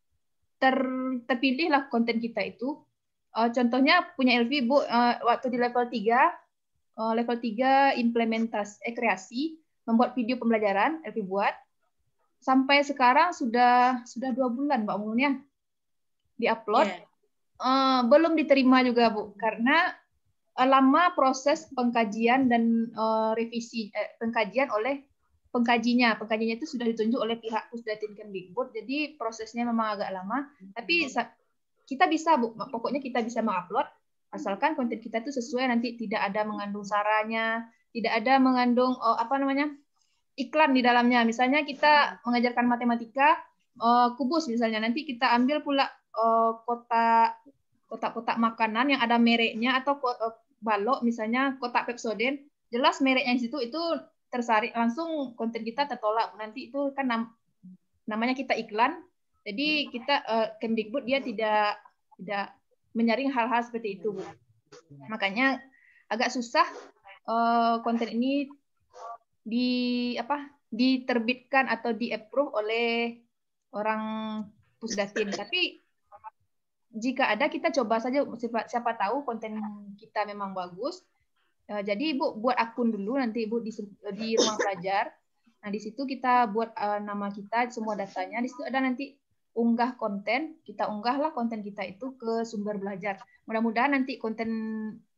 terpilih lah konten kita itu. Contohnya punya Elvi Bu, waktu di level 3 implementasi kreasi membuat video pembelajaran Elvi buat, sampai sekarang sudah 2 bulan Mbak umumnya diupload. Belum diterima juga Bu, karena lama proses pengkajian dan revisi pengkajian oleh pengkajinya. Pengkajinya itu sudah ditunjuk oleh pihak Pusdatin Kemdikbud, jadi prosesnya memang agak lama. Tapi kita bisa Bu, pokoknya kita bisa mengupload asalkan konten kita itu sesuai, nanti tidak ada mengandung saranya, tidak ada mengandung iklan di dalamnya. Misalnya kita mengajarkan matematika kubus misalnya, nanti kita ambil pula kotak-kotak makanan yang ada mereknya, atau balok misalnya kotak Pepsodent, jelas mereknya di situ, itu tersaring langsung konten kita tertolak. Nanti itu kan namanya kita iklan. Jadi kita Kemdikbud dia tidak menyaring hal-hal seperti itu, Bu. Makanya agak susah konten ini diterbitkan atau di-approve oleh orang Pusdatin. Tapi jika ada, kita coba saja, siapa tahu konten kita memang bagus. Jadi Bu buat akun dulu nanti Bu di rumah belajar. Nah di situ kita buat nama kita, semua datanya. Di situ ada nanti unggah konten, kita unggahlah konten kita itu ke sumber belajar. Mudah-mudahan nanti konten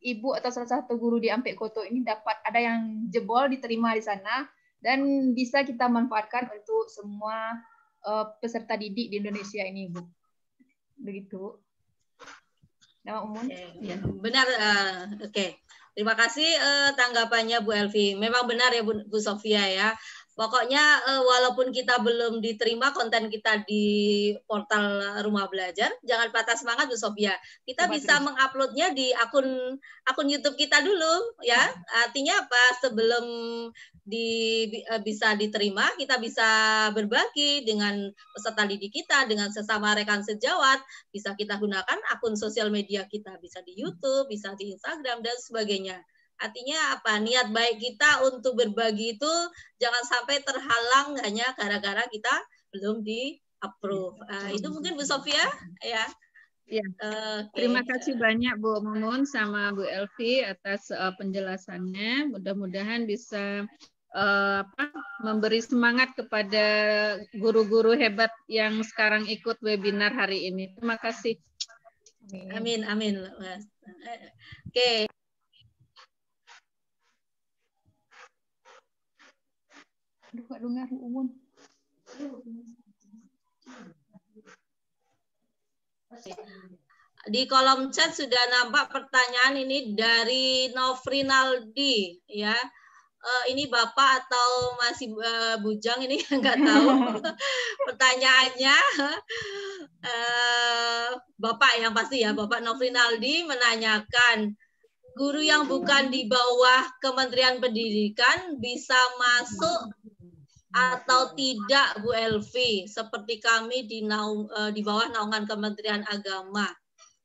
Ibu atau salah satu guru di Ampek Koto ini dapat ada yang jebol diterima di sana, dan bisa kita manfaatkan untuk semua peserta didik di Indonesia ini, Bu. Begitu. Nama umum. Benar. Oke. Terima kasih tanggapannya Bu Elvi. Memang benar ya Bu Sofia ya. Pokoknya walaupun kita belum diterima konten kita di portal Rumah Belajar, jangan patah semangat Bu Sofia. Kita bisa menguploadnya di akun YouTube kita dulu ya. Artinya apa? Sebelum bisa diterima, kita bisa berbagi dengan peserta didik kita, dengan sesama rekan sejawat. Bisa kita gunakan akun sosial media kita, bisa di YouTube, bisa di Instagram dan sebagainya. Artinya apa? Niat baik kita untuk berbagi itu jangan sampai terhalang hanya gara-gara kita belum di-approve. Itu mungkin Bu Sofia ya. Ya. Terima kasih banyak Bu Mumun sama Bu Elvi atas penjelasannya. Mudah-mudahan bisa memberi semangat kepada guru-guru hebat yang sekarang ikut webinar hari ini. Terima kasih. Amin, amin. Oke. Aduh, Kak dengar Umun. Di kolom chat sudah nampak pertanyaan ini dari Nofrinaldi ya. Ini Bapak atau masih bujang ini nggak tahu. Pertanyaannya Bapak yang pasti ya, Bapak Nofrinaldi menanyakan, guru yang bukan di bawah Kementerian Pendidikan bisa masuk atau tidak Bu Elvi, seperti kami di bawah naungan Kementerian Agama.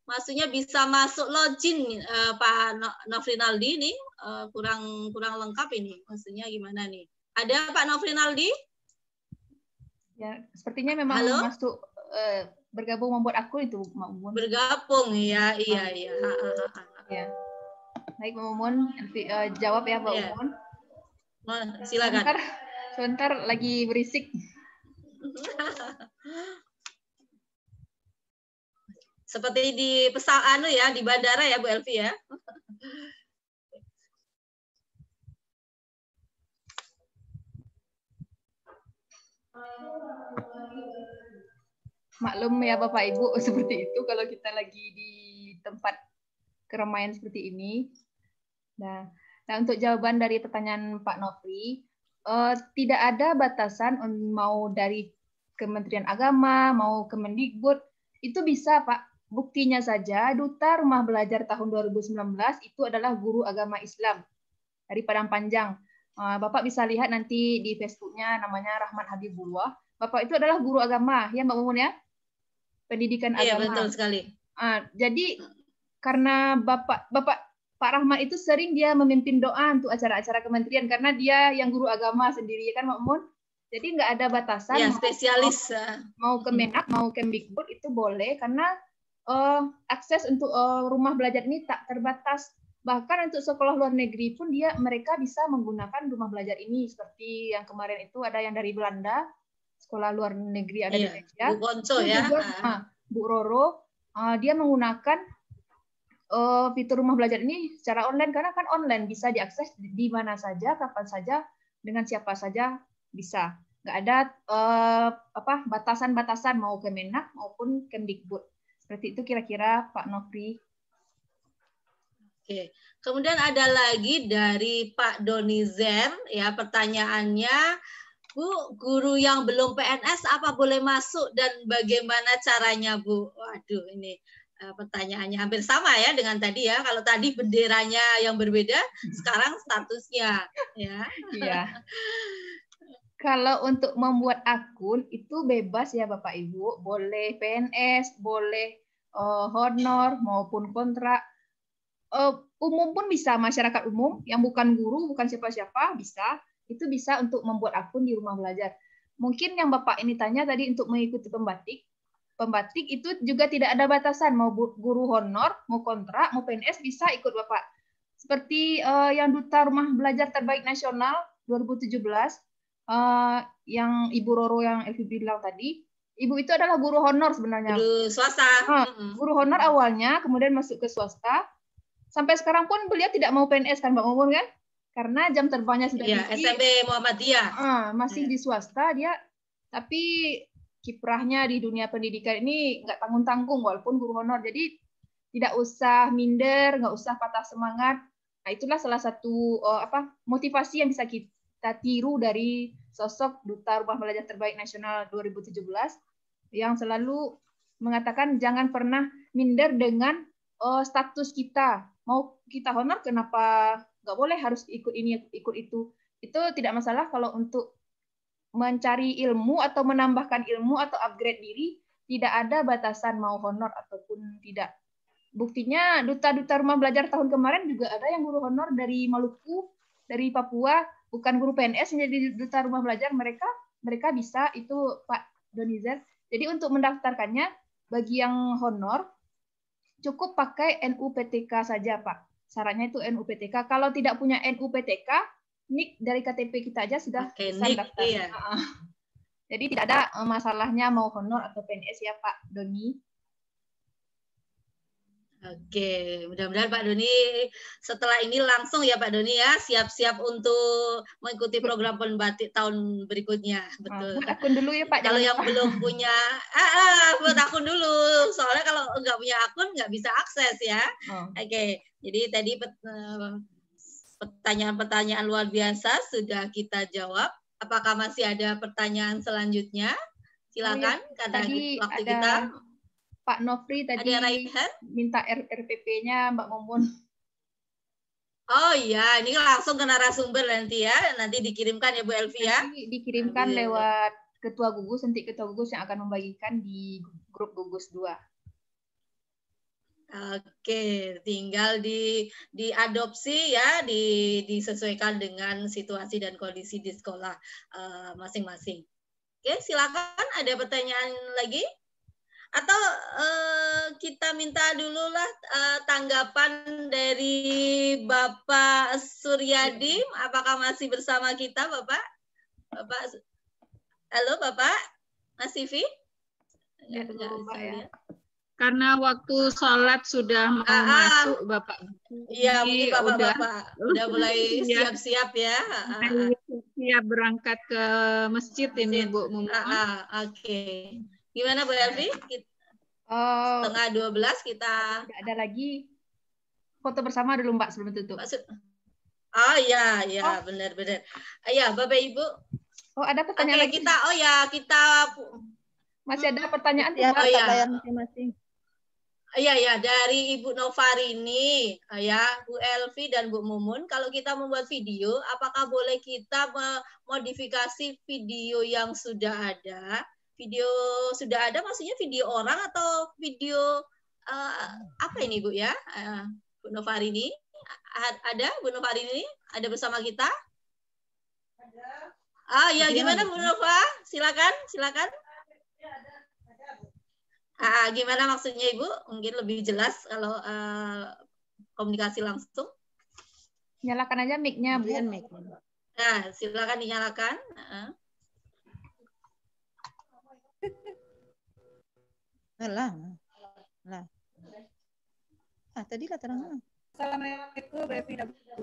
Maksudnya bisa masuk login Pak Nofrinaldi ini kurang lengkap ini. Maksudnya gimana nih? Ada Pak Nofrinaldi? Ya, sepertinya memang masuk bergabung membuat akun itu Mbak Mumun. Bergabung ya, iya. Ya. Baik Mbak Mumun, jawab ya Mbak Mumun. Silakan. Sebentar lagi berisik. Seperti di pesawat ya, di bandara ya Bu Elvi ya. Maklum ya Bapak Ibu, seperti itu kalau kita lagi di tempat keramaian seperti ini. Nah, untuk jawaban dari pertanyaan Pak Nofri, tidak ada batasan mau dari Kementerian Agama, mau Kemendikbud, itu bisa Pak. Buktinya saja, Duta Rumah Belajar tahun 2019 itu adalah guru agama Islam dari Padang Panjang. Bapak bisa lihat nanti di Facebooknya, namanya Rahmat Habibullah. Bapak itu adalah guru agama, ya Mbak Mumun ya? Pendidikan agama. Iya, betul sekali. Jadi karena Pak Rahmat itu sering dia memimpin doa untuk acara-acara kementerian karena dia yang guru agama sendiri kan Mbak Mumun. Jadi nggak ada batasan. Ya, spesialis. Mau Kemenak, mau Kemdikbud itu boleh karena akses untuk rumah belajar ini tak terbatas. Bahkan untuk sekolah luar negeri pun mereka bisa menggunakan rumah belajar ini. Seperti yang kemarin itu ada yang dari Belanda, sekolah luar negeri ada di Indonesia. Bu Bonco ya. Bu Roro, dia menggunakan fitur rumah belajar ini secara online karena kan online bisa diakses di mana saja, kapan saja, dengan siapa saja bisa. Nggak ada batasan-batasan mau Kemenak maupun Kemdikbud. Seperti itu kira-kira Pak Nofri. Oke. Kemudian ada lagi dari Pak Donizer ya, pertanyaannya, Bu, guru yang belum PNS apa boleh masuk dan bagaimana caranya Bu? Waduh, ini pertanyaannya hampir sama ya dengan tadi ya. Kalau tadi benderanya yang berbeda, sekarang statusnya ya. Iya. Kalau untuk membuat akun itu bebas ya Bapak Ibu, boleh PNS, boleh honor maupun kontrak. Umum pun bisa, masyarakat umum yang bukan guru, bukan siapa-siapa bisa. Itu bisa untuk membuat akun di rumah belajar. Mungkin yang Bapak ini tanya tadi untuk mengikuti pembatik. Pembatik itu juga tidak ada batasan, mau guru honor, mau kontrak, mau PNS bisa ikut Bapak. Seperti yang Duta Rumah Belajar Terbaik Nasional 2017, yang Ibu Roro yang Elvi bilang tadi, Ibu itu adalah guru honor sebenarnya. Guru swasta. Guru honor awalnya, kemudian masuk ke swasta. Sampai sekarang pun beliau tidak mau PNS kan Mbak Mumun kan? Karena jam terbangnya sudah tinggi. SMP Muhammadiyah. Masih di swasta dia, tapi kiprahnya di dunia pendidikan ini nggak tanggung-tanggung walaupun guru honor. Jadi tidak usah minder, nggak usah patah semangat. Nah, itulah salah satu motivasi yang bisa kita tiru dari sosok Duta Rumah Belajar Terbaik Nasional 2017 yang selalu mengatakan jangan pernah minder dengan status kita. Mau kita honor, kenapa nggak boleh harus ikut ini, ikut itu. Itu tidak masalah kalau untuk mencari ilmu atau menambahkan ilmu atau upgrade diri, tidak ada batasan mau honor ataupun tidak. Buktinya duta-duta rumah belajar tahun kemarin juga ada yang guru honor dari Maluku, dari Papua, bukan guru PNS menjadi duta rumah belajar. Mereka bisa, itu Pak Donizer. Jadi untuk mendaftarkannya, bagi yang honor, cukup pakai NUPTK saja, Pak. Syaratnya itu NUPTK. Kalau tidak punya NUPTK, NIK dari KTP kita aja sudah bisa daftar. Iya. Jadi tidak ada masalahnya mau honor atau PNS ya, Pak Doni. Oke, mudah-mudahan Pak Doni setelah ini langsung ya Pak Doni ya, siap-siap untuk mengikuti program Penbatik tahun berikutnya. Betul. Buat akun dulu ya Pak. Kalau yang belum punya, buat akun dulu. Soalnya kalau nggak punya akun nggak bisa akses ya. Oke, jadi tadi pertanyaan-pertanyaan luar biasa sudah kita jawab. Apakah masih ada pertanyaan selanjutnya? Silakan, karena waktu kita. Pak Nofri tadi minta RPP-nya Mbak Mumun. Oh iya, ini langsung ke narasumber nanti ya. Nanti dikirimkan ya Bu Elvi ya. Nanti dikirimkan lewat Ketua Gugus, nanti Ketua Gugus yang akan membagikan di grup Gugus 2. Oke, tinggal diadopsi ya, disesuaikan dengan situasi dan kondisi di sekolah masing-masing. Oke, silakan, ada pertanyaan lagi? Atau kita minta dulu lah tanggapan dari Bapak Suryadi, apakah masih bersama kita Bapak? Halo Bapak, Mas Sivi? Ya, ya. Karena waktu sholat sudah mau masuk Bapak. Iya, mungkin Bapak-Bapak udah mulai siap-siap ya. Siap berangkat ke masjid ini Bu Mumun. Oke. Gimana Bu Elvi? 11:30 kita. Ada lagi foto bersama dulu Mbak sebelum tutup. Oh iya, benar-benar. Iya, Bapak Ibu. Oh, ada pertanyaan lagi. Kita masih ada pertanyaan ya, masing-masing. Iya, dari Ibu Novarini, ya, Bu Elvi dan Bu Mumun, kalau kita membuat video, apakah boleh kita memodifikasi video yang sudah ada? Video sudah ada maksudnya video orang atau video apa ini Bu ya? Bu Novarini ada? Bu Novarini ada bersama kita? Ya, gimana Bu Nova? Silakan. Gimana maksudnya Ibu? Mungkin lebih jelas kalau komunikasi langsung. Nyalakan aja mic-nya Bu. Nah, silakan dinyalakan. Tadi lah terang. Assalamualaikum Bu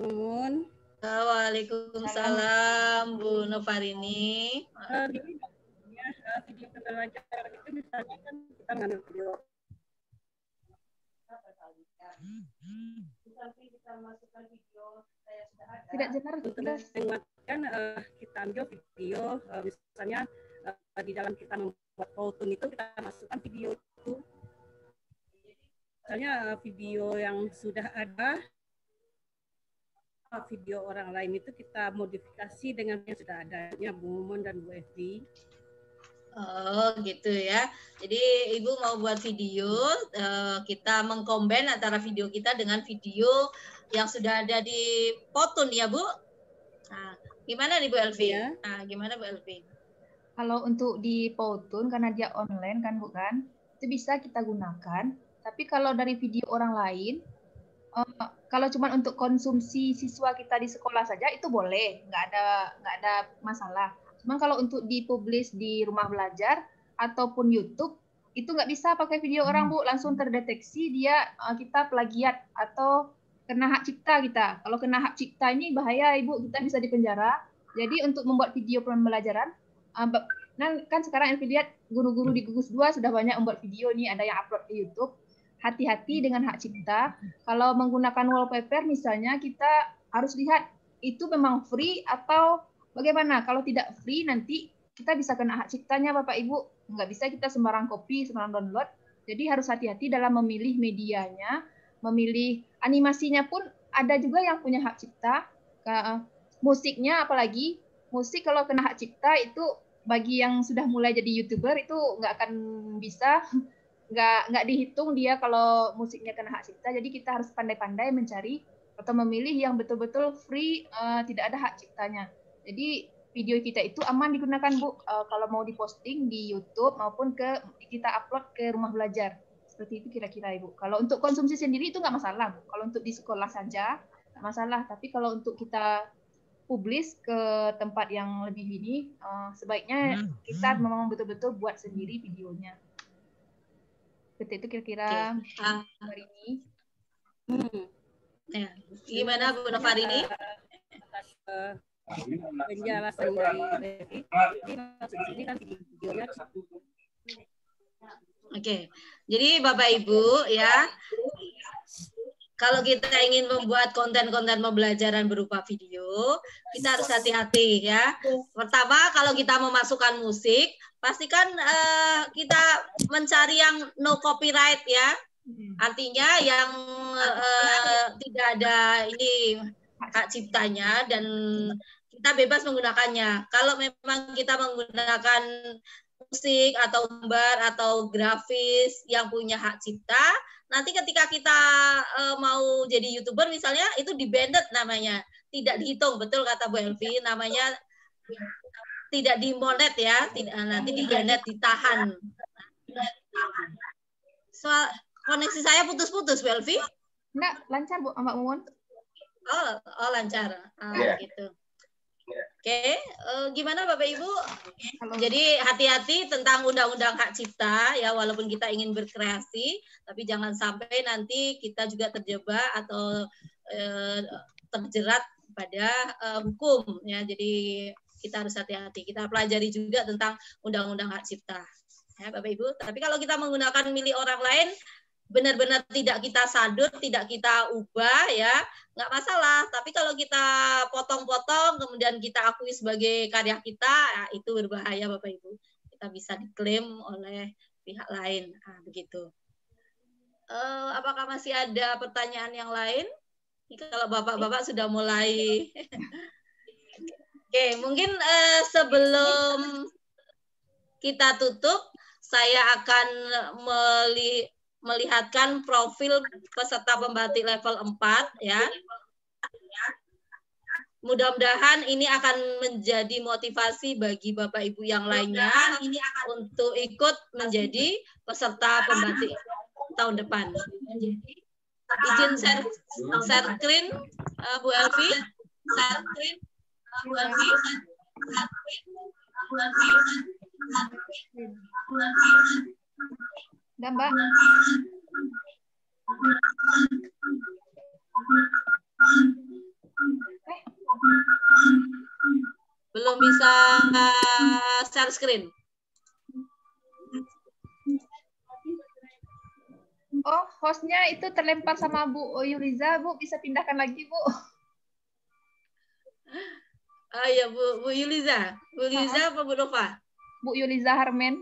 Mumun. Waalaikumsalam Bu Novarini. Video pembelajaran itu misalnya kan kita mengambil video. Kita masukkan video saya sudah ada. Tidak jelas. Kan kita ambil video, misalnya di dalam kita membuat PowerPoint itu kita masukkan video itu. Misalnya video yang sudah ada, video orang lain itu kita modifikasi dengan yang sudah adanya Bu Mumun dan Bu Evi. Oh gitu ya. Jadi Ibu mau buat video, kita mengcombine antara video kita dengan video yang sudah ada di PowerPoint ya Bu. Nah, gimana nih Bu Elvi? Ya. Gimana Bu Elvi? Kalau untuk di PowerPoint karena dia online kan Bu kan, itu bisa kita gunakan. Tapi kalau dari video orang lain, kalau cuma untuk konsumsi siswa kita di sekolah saja itu boleh, nggak ada masalah. Cuma kalau untuk dipublish di rumah belajar ataupun YouTube itu nggak bisa pakai video orang Bu, langsung terdeteksi dia kita plagiat atau kena hak cipta kita. Kalau kena hak cipta ini bahaya Ibu, kita bisa dipenjara. Jadi untuk membuat video pembelajaran, kan sekarang Elvi lihat guru-guru di Gugus 2 sudah banyak membuat video nih, ada yang upload ke YouTube. hati-hati dengan hak cipta. Kalau menggunakan wallpaper misalnya, kita harus lihat itu memang free atau bagaimana. Kalau tidak free nanti kita bisa kena hak ciptanya Bapak Ibu. Nggak bisa kita sembarang copy, sembarang download. Jadi harus hati-hati dalam memilih medianya, memilih animasinya pun ada juga yang punya hak cipta. Musiknya apalagi, musik kalau kena hak cipta itu bagi yang sudah mulai jadi YouTuber itu nggak akan bisa, nggak dihitung dia kalau musiknya kena hak cipta. Jadi kita harus pandai-pandai mencari atau memilih yang betul-betul free, tidak ada hak ciptanya. Jadi video kita itu aman digunakan Bu, kalau mau diposting di YouTube maupun kita upload ke rumah belajar. Seperti itu kira-kira Ibu. Kalau untuk konsumsi sendiri itu nggak masalah. Kalau untuk di sekolah saja nggak masalah. Tapi kalau untuk kita publis ke tempat yang lebih ini, sebaiknya kita memang betul-betul buat sendiri videonya. Seperti itu kira-kira hari ini. Ya. Gimana Bu Novarini? Penjelasan dari Devi. Ini kan videonya. Oke, jadi Bapak Ibu ya, kalau kita ingin membuat konten-konten pembelajaran berupa video, kita harus hati-hati ya. Pertama, kalau kita memasukkan musik, pastikan kita mencari yang no copyright ya. Artinya yang tidak ada ini hak ciptanya dan kita bebas menggunakannya. Kalau memang kita menggunakan musik atau gambar atau grafis yang punya hak cipta, nanti ketika kita mau jadi YouTuber misalnya, itu di-banned namanya, tidak dihitung, betul kata Bu Elvi, namanya tidak dimonet ya, nanti di-banned, ditahan. Soal koneksi saya putus-putus Bu Elvi? Enggak, lancar Bu, Mbak Mumun. Oh lancar, gitu. Oke, gimana Bapak Ibu? Jadi hati-hati tentang undang-undang hak cipta ya, walaupun kita ingin berkreasi, tapi jangan sampai nanti kita juga terjebak atau terjerat pada hukum ya. Jadi kita harus hati-hati. Kita pelajari juga tentang undang-undang hak cipta ya Bapak Ibu. Tapi kalau kita menggunakan milik orang lain, benar-benar tidak kita sadut, tidak kita ubah ya, nggak masalah. Tapi kalau kita potong-potong, kemudian kita akui sebagai karya kita, ya, itu berbahaya Bapak Ibu. Kita bisa diklaim oleh pihak lain, begitu. Apakah masih ada pertanyaan yang lain? Kalau Bapak-Bapak sudah mulai. Oke, mungkin sebelum kita tutup, saya akan melihatkan profil peserta pembatik level 4 ya. Mudah-mudahan ini akan menjadi motivasi bagi Bapak Ibu yang lainnya untuk ikut menjadi peserta pembatik tahun depan. Izin share screen Bu Elvi. Share screen Bu Elvi. Dan Mbak. Belum bisa share screen. Oh, hostnya itu terlempar sama Bu Yuliza. Bu, bisa pindahkan lagi, Bu. Ya, Bu Yuliza. Bu Yuliza apa Bu Nova? Bu Yuliza Harmen.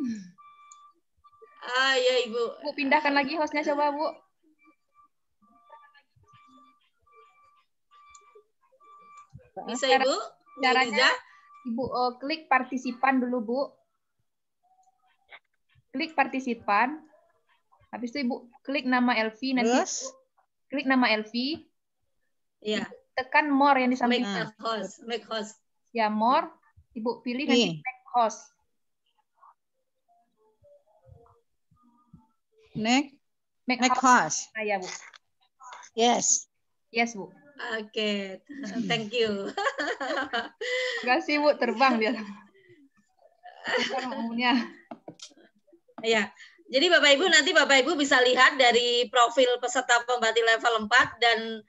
Ya Ibu. Bu, pindahkan lagi hostnya coba Bu. Bisa Ibu? Caranya Ibu klik partisipan dulu Bu. Klik partisipan. Habis itu Ibu klik nama Elvi nanti. Klik nama Elvi. Iya. Tekan more yang di samping. Make host. Ya, more. Ibu pilih nanti make host. Make host. Ya, Bu. Yes. Yes, Bu. Oke, thank you. Terima kasih, Bu. Terbang dia. Umumnya. Ya. Jadi Bapak Ibu, nanti Bapak Ibu bisa lihat dari profil peserta pembatik level 4 dan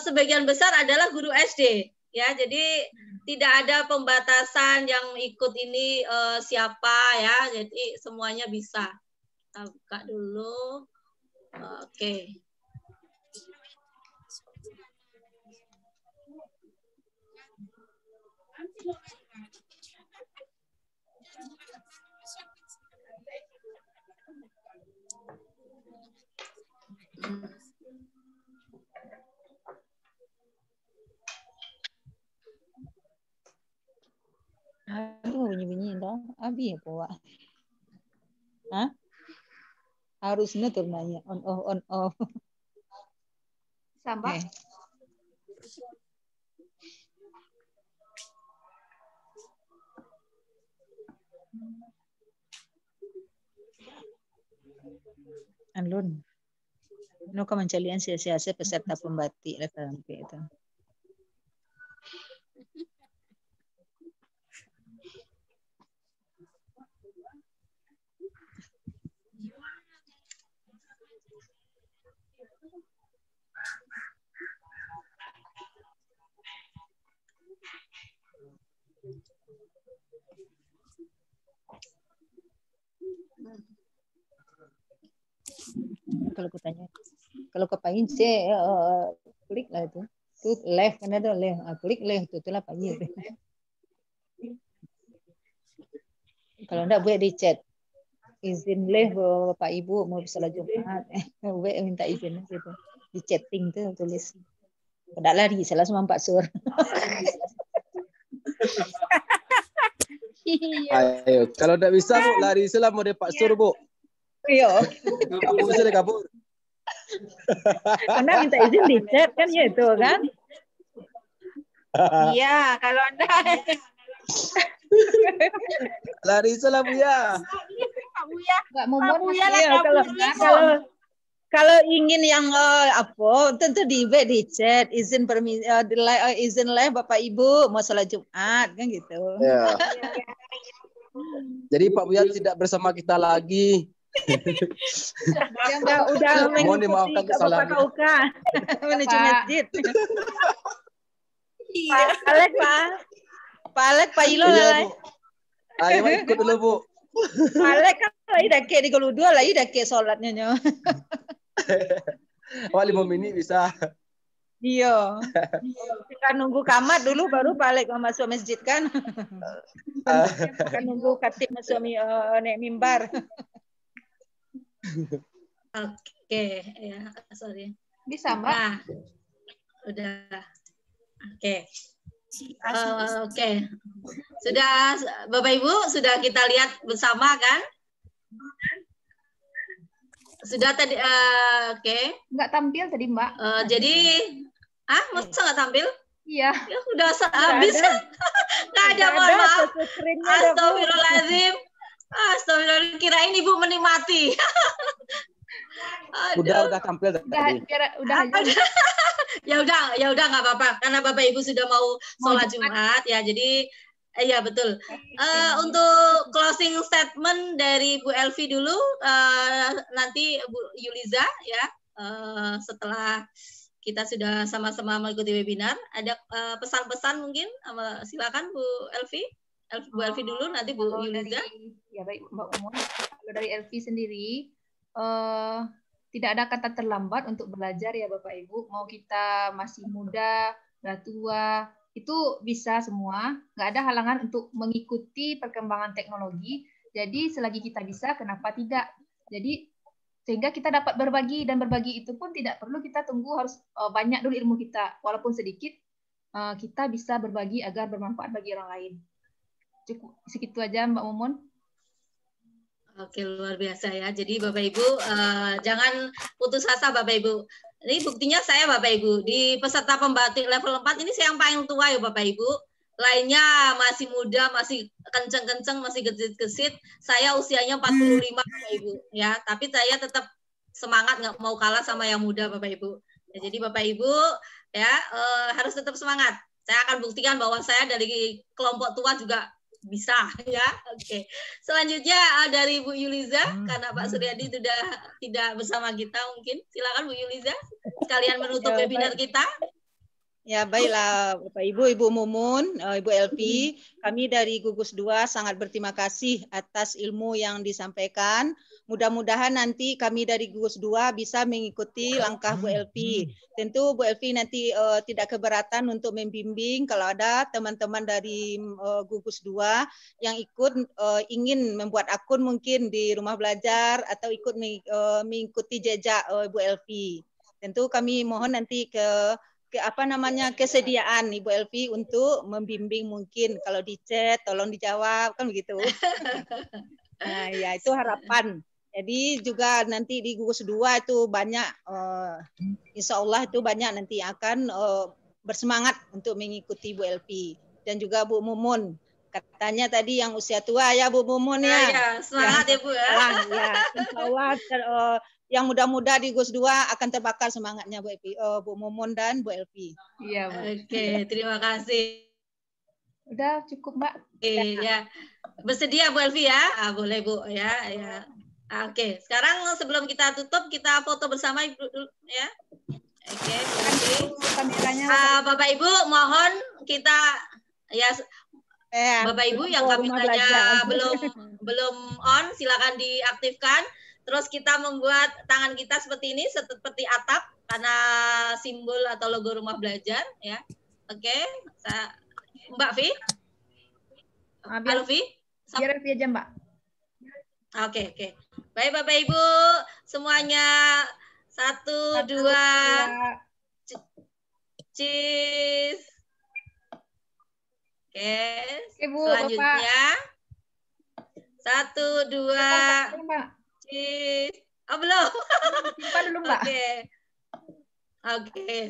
sebagian besar adalah guru SD. Ya, jadi tidak ada pembatasan yang ikut ini siapa ya. Jadi semuanya bisa. Kita buka dulu. Oke. Aduh, bunyi-bunyi dong. Abi ya, Pak. Hah? Harusnya turnanya on off. Sambak. Okay. Alun. Ano ka mencalian siasa peserta pembatik level MP itu. Kalau kutanya, kalau kepain sih klik lah itu. Tuh left kan ada left, klik left tuh itulah payir. Kalau enggak buat di chat. Izin left Bapak Ibu mau salat Jumat. Buat minta izin gitu. Di chatting tuh tulis. Enggak lari salah semua Pak Sur. Ayo, kalau enggak bisa Bu lari salah mau Pak Sur Bu. Iya. Kabur bisa kabur. Anda minta izin di chat kan ya itu kan? Iya, kalau Anda lari salah Buya. Pak Buya. Enggak mau buat Iya, kalau ingin yang apa tentu di chat izin izin live Bapak Ibu mau salat Jumat kan gitu. Ya. Jadi Pak Buya tidak bersama kita lagi. Udah mohon dimaafkan kesalahan. Menuju masjid. Pak Alek, Pak Ilo lah. Ayo ikut dulu Bu. Pak Alek kan lagi dake di Golu 2 lagi dake sholatnya nyo. Wah 5 menit bisa. Iya. Kita nunggu kamat dulu baru Pak Alek masuk masjid kan. Kita nunggu katib masuk naik mimbar. Oke, ya, sorry. Bisa, Mbak? Nah, udah. Oke. Oke. Sudah Bapak Ibu sudah kita lihat bersama kan? Sudah tadi oke. Enggak tampil tadi, Mbak. Jadi masa nggak tampil? Iya. Ya udah habis. Nggak ada, mohon maaf. Astagfirullahaladzim. Astagfirullah, kirain Ibu menikmati. Udah tampil tadi. Udah aja. ya udah nggak apa-apa karena Bapak Ibu sudah mau sholat Jumat ya. Jadi iya betul. Untuk closing statement dari Bu Elvi dulu, nanti Bu Yuliza ya. Setelah kita sudah sama-sama mengikuti webinar, ada pesan-pesan mungkin? Silakan Bu Elvi. Bu Elvi dulu, nanti Bu Yuliza. Ya baik Mbak Umum. Kalau dari Elvi sendiri, tidak ada kata terlambat untuk belajar ya Bapak Ibu. Mau kita masih muda, udah tua, itu bisa semua. Nggak ada halangan untuk mengikuti perkembangan teknologi. Jadi selagi kita bisa, kenapa tidak? Jadi sehingga kita dapat berbagi, dan berbagi itu pun tidak perlu kita tunggu harus banyak dulu ilmu kita. Walaupun sedikit, kita bisa berbagi agar bermanfaat bagi orang lain. Cukup segitu aja Mbak Mumun. Oke, luar biasa ya. Jadi Bapak Ibu jangan putus asa Bapak Ibu. Ini buktinya saya Bapak Ibu di peserta pembatik level 4 ini saya yang paling tua ya Bapak Ibu. Lainnya masih muda, masih kenceng-kenceng, masih gesit-gesit. Saya usianya 45 Bapak Ibu ya. Tapi saya tetap semangat, nggak mau kalah sama yang muda Bapak Ibu. Ya, jadi Bapak Ibu ya harus tetap semangat. Saya akan buktikan bahwa saya dari kelompok tua juga bisa ya. Oke. Selanjutnya dari Bu Yuliza karena Pak Suryadi sudah tidak bersama kita mungkin. Silakan Bu Yuliza sekalian menutup webinar kita. Ya, baiklah Bapak Ibu, Ibu Mumun, Ibu Elvi, kami dari Gugus 2 sangat berterima kasih atas ilmu yang disampaikan. Mudah-mudahan nanti kami dari Gugus 2 bisa mengikuti langkah Bu Elvi. Tentu Bu Elvi nanti tidak keberatan untuk membimbing kalau ada teman-teman dari Gugus 2 yang ikut ingin membuat akun mungkin di rumah belajar atau ikut mengikuti jejak Bu Elvi. Tentu kami mohon nanti kesediaan Ibu Elvi untuk membimbing mungkin kalau di chat tolong dijawab kan begitu. Nah, ya itu harapan. Jadi juga nanti di Gugus 2 itu banyak insya Allah itu banyak nanti akan bersemangat untuk mengikuti Bu Elvi dan juga Bu Mumun. Katanya tadi yang usia tua ya Bu Mumun ya. Ya, semangat ya Bu ya. Ya, insya Allah yang muda-muda di Gus 2 akan terbakar semangatnya Bu Mumun dan Bu Elvi. Iya, Bu. Oke, terima kasih. Udah cukup, Mbak. Ya. Bersedia Bu Elvi ya? Boleh Bu ya. Ya. Oke, sekarang sebelum kita tutup kita foto bersama Ibu ya. Oke, kameranya. Bapak Ibu mohon kita ya Bapak Ibu yang kameranya belum on silakan diaktifkan. Terus kita membuat tangan kita seperti ini, seperti atap, karena simbol atau logo rumah belajar, ya. Oke, Mbak Vi? Halo Vi? Biar Vi aja Mbak. Oke. Baik Bapak Ibu, semuanya 1, 2, cheese. Oke, Bu, selanjutnya Bapak. 1, 2. Oh belum. Simpan dulu Mbak. Oke.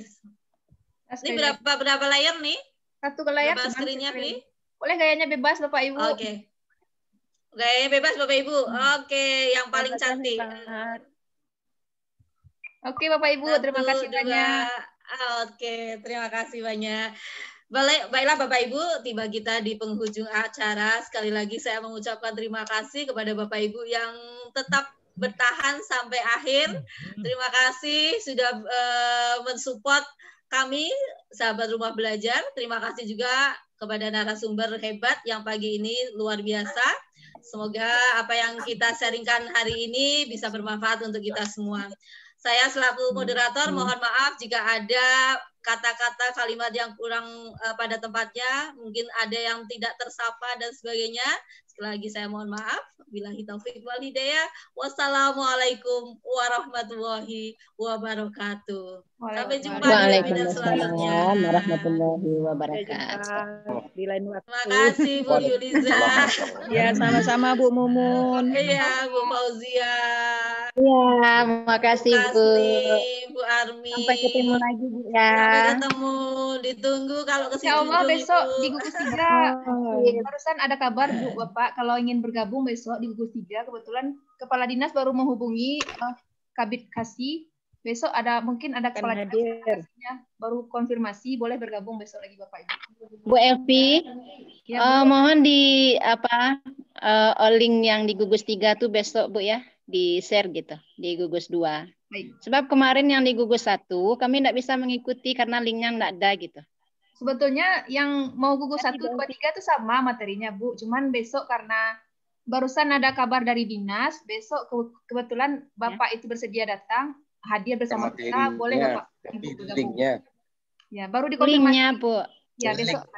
Ini berapa layar nih? Satu ke layar. Berapa screen-nya, Pi? Boleh gayanya bebas Bapak Ibu. Oke. Gayanya bebas Bapak Ibu. Oke, yang paling cantik. Oke Bapak Ibu, terima kasih banyak. Oke, terima kasih banyak. Baiklah Bapak Ibu, tiba kita di penghujung acara. Sekali lagi saya mengucapkan terima kasih kepada Bapak Ibu yang tetap bertahan sampai akhir. Terima kasih sudah mensupport kami, sahabat rumah belajar. Terima kasih juga kepada narasumber hebat yang pagi ini luar biasa. Semoga apa yang kita sharingkan hari ini bisa bermanfaat untuk kita semua. Saya selaku moderator mohon maaf jika ada kata-kata kalimat yang kurang pada tempatnya, mungkin ada yang tidak tersapa dan sebagainya. Sekali lagi saya mohon maaf. Billahi taufik wal hidayah. Wassalamualaikum warahmatullahi wabarakatuh. Sampai jumpa di webinar selanjutnya. Warahmatullahi wabarakatuh. Di lain waktu. Terima kasih Bu Yuliza. Ya, sama-sama Bu Mumun. Iya, Bu Fauzia. Iya, makasih Bu. Bu Armi. Sampai ketemu lagi Bu ya. Sampai ketemu. Ditunggu kalau ke Insya Allah besok di Gugus 3 barusan ada kabar Bu Bapak kalau ingin bergabung besok di Gugus 3 kebetulan Kepala Dinas baru menghubungi Kabid Kasih. Besok mungkin ada Kepala Dinas baru konfirmasi boleh bergabung besok lagi Bapak Ibu. Bu Elvi, ya, mohon di link yang di Gugus 3 tuh besok Bu ya, di share gitu di Gugus 2. Baik. Sebab kemarin yang di Gugus 1 kami tidak bisa mengikuti karena linknya tidak ada gitu. Sebetulnya yang mau Gugus 1, 2, 3 itu sama materinya Bu, cuman besok karena barusan ada kabar dari dinas, besok kebetulan Bapak itu bersedia datang, hadir bersama kita, boleh Bapak Ibu bergabung. Linknya. Ya, baru dikonfirmasi. Linknya Bu. Ya, besok.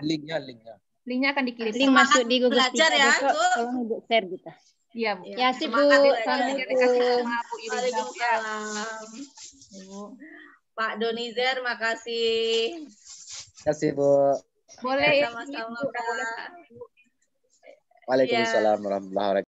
Linknya akan dikirim. Link masuk di Gugus 3 ya, besok, tolong Ibu share gitu. Iya, Bu. Ya, sih Bu. Assalamualaikum. Pak Donizer, makasih. Terima kasih Bu. Boleh sama-sama. Waalaikumsalam warahmatullahi wabarakatuh.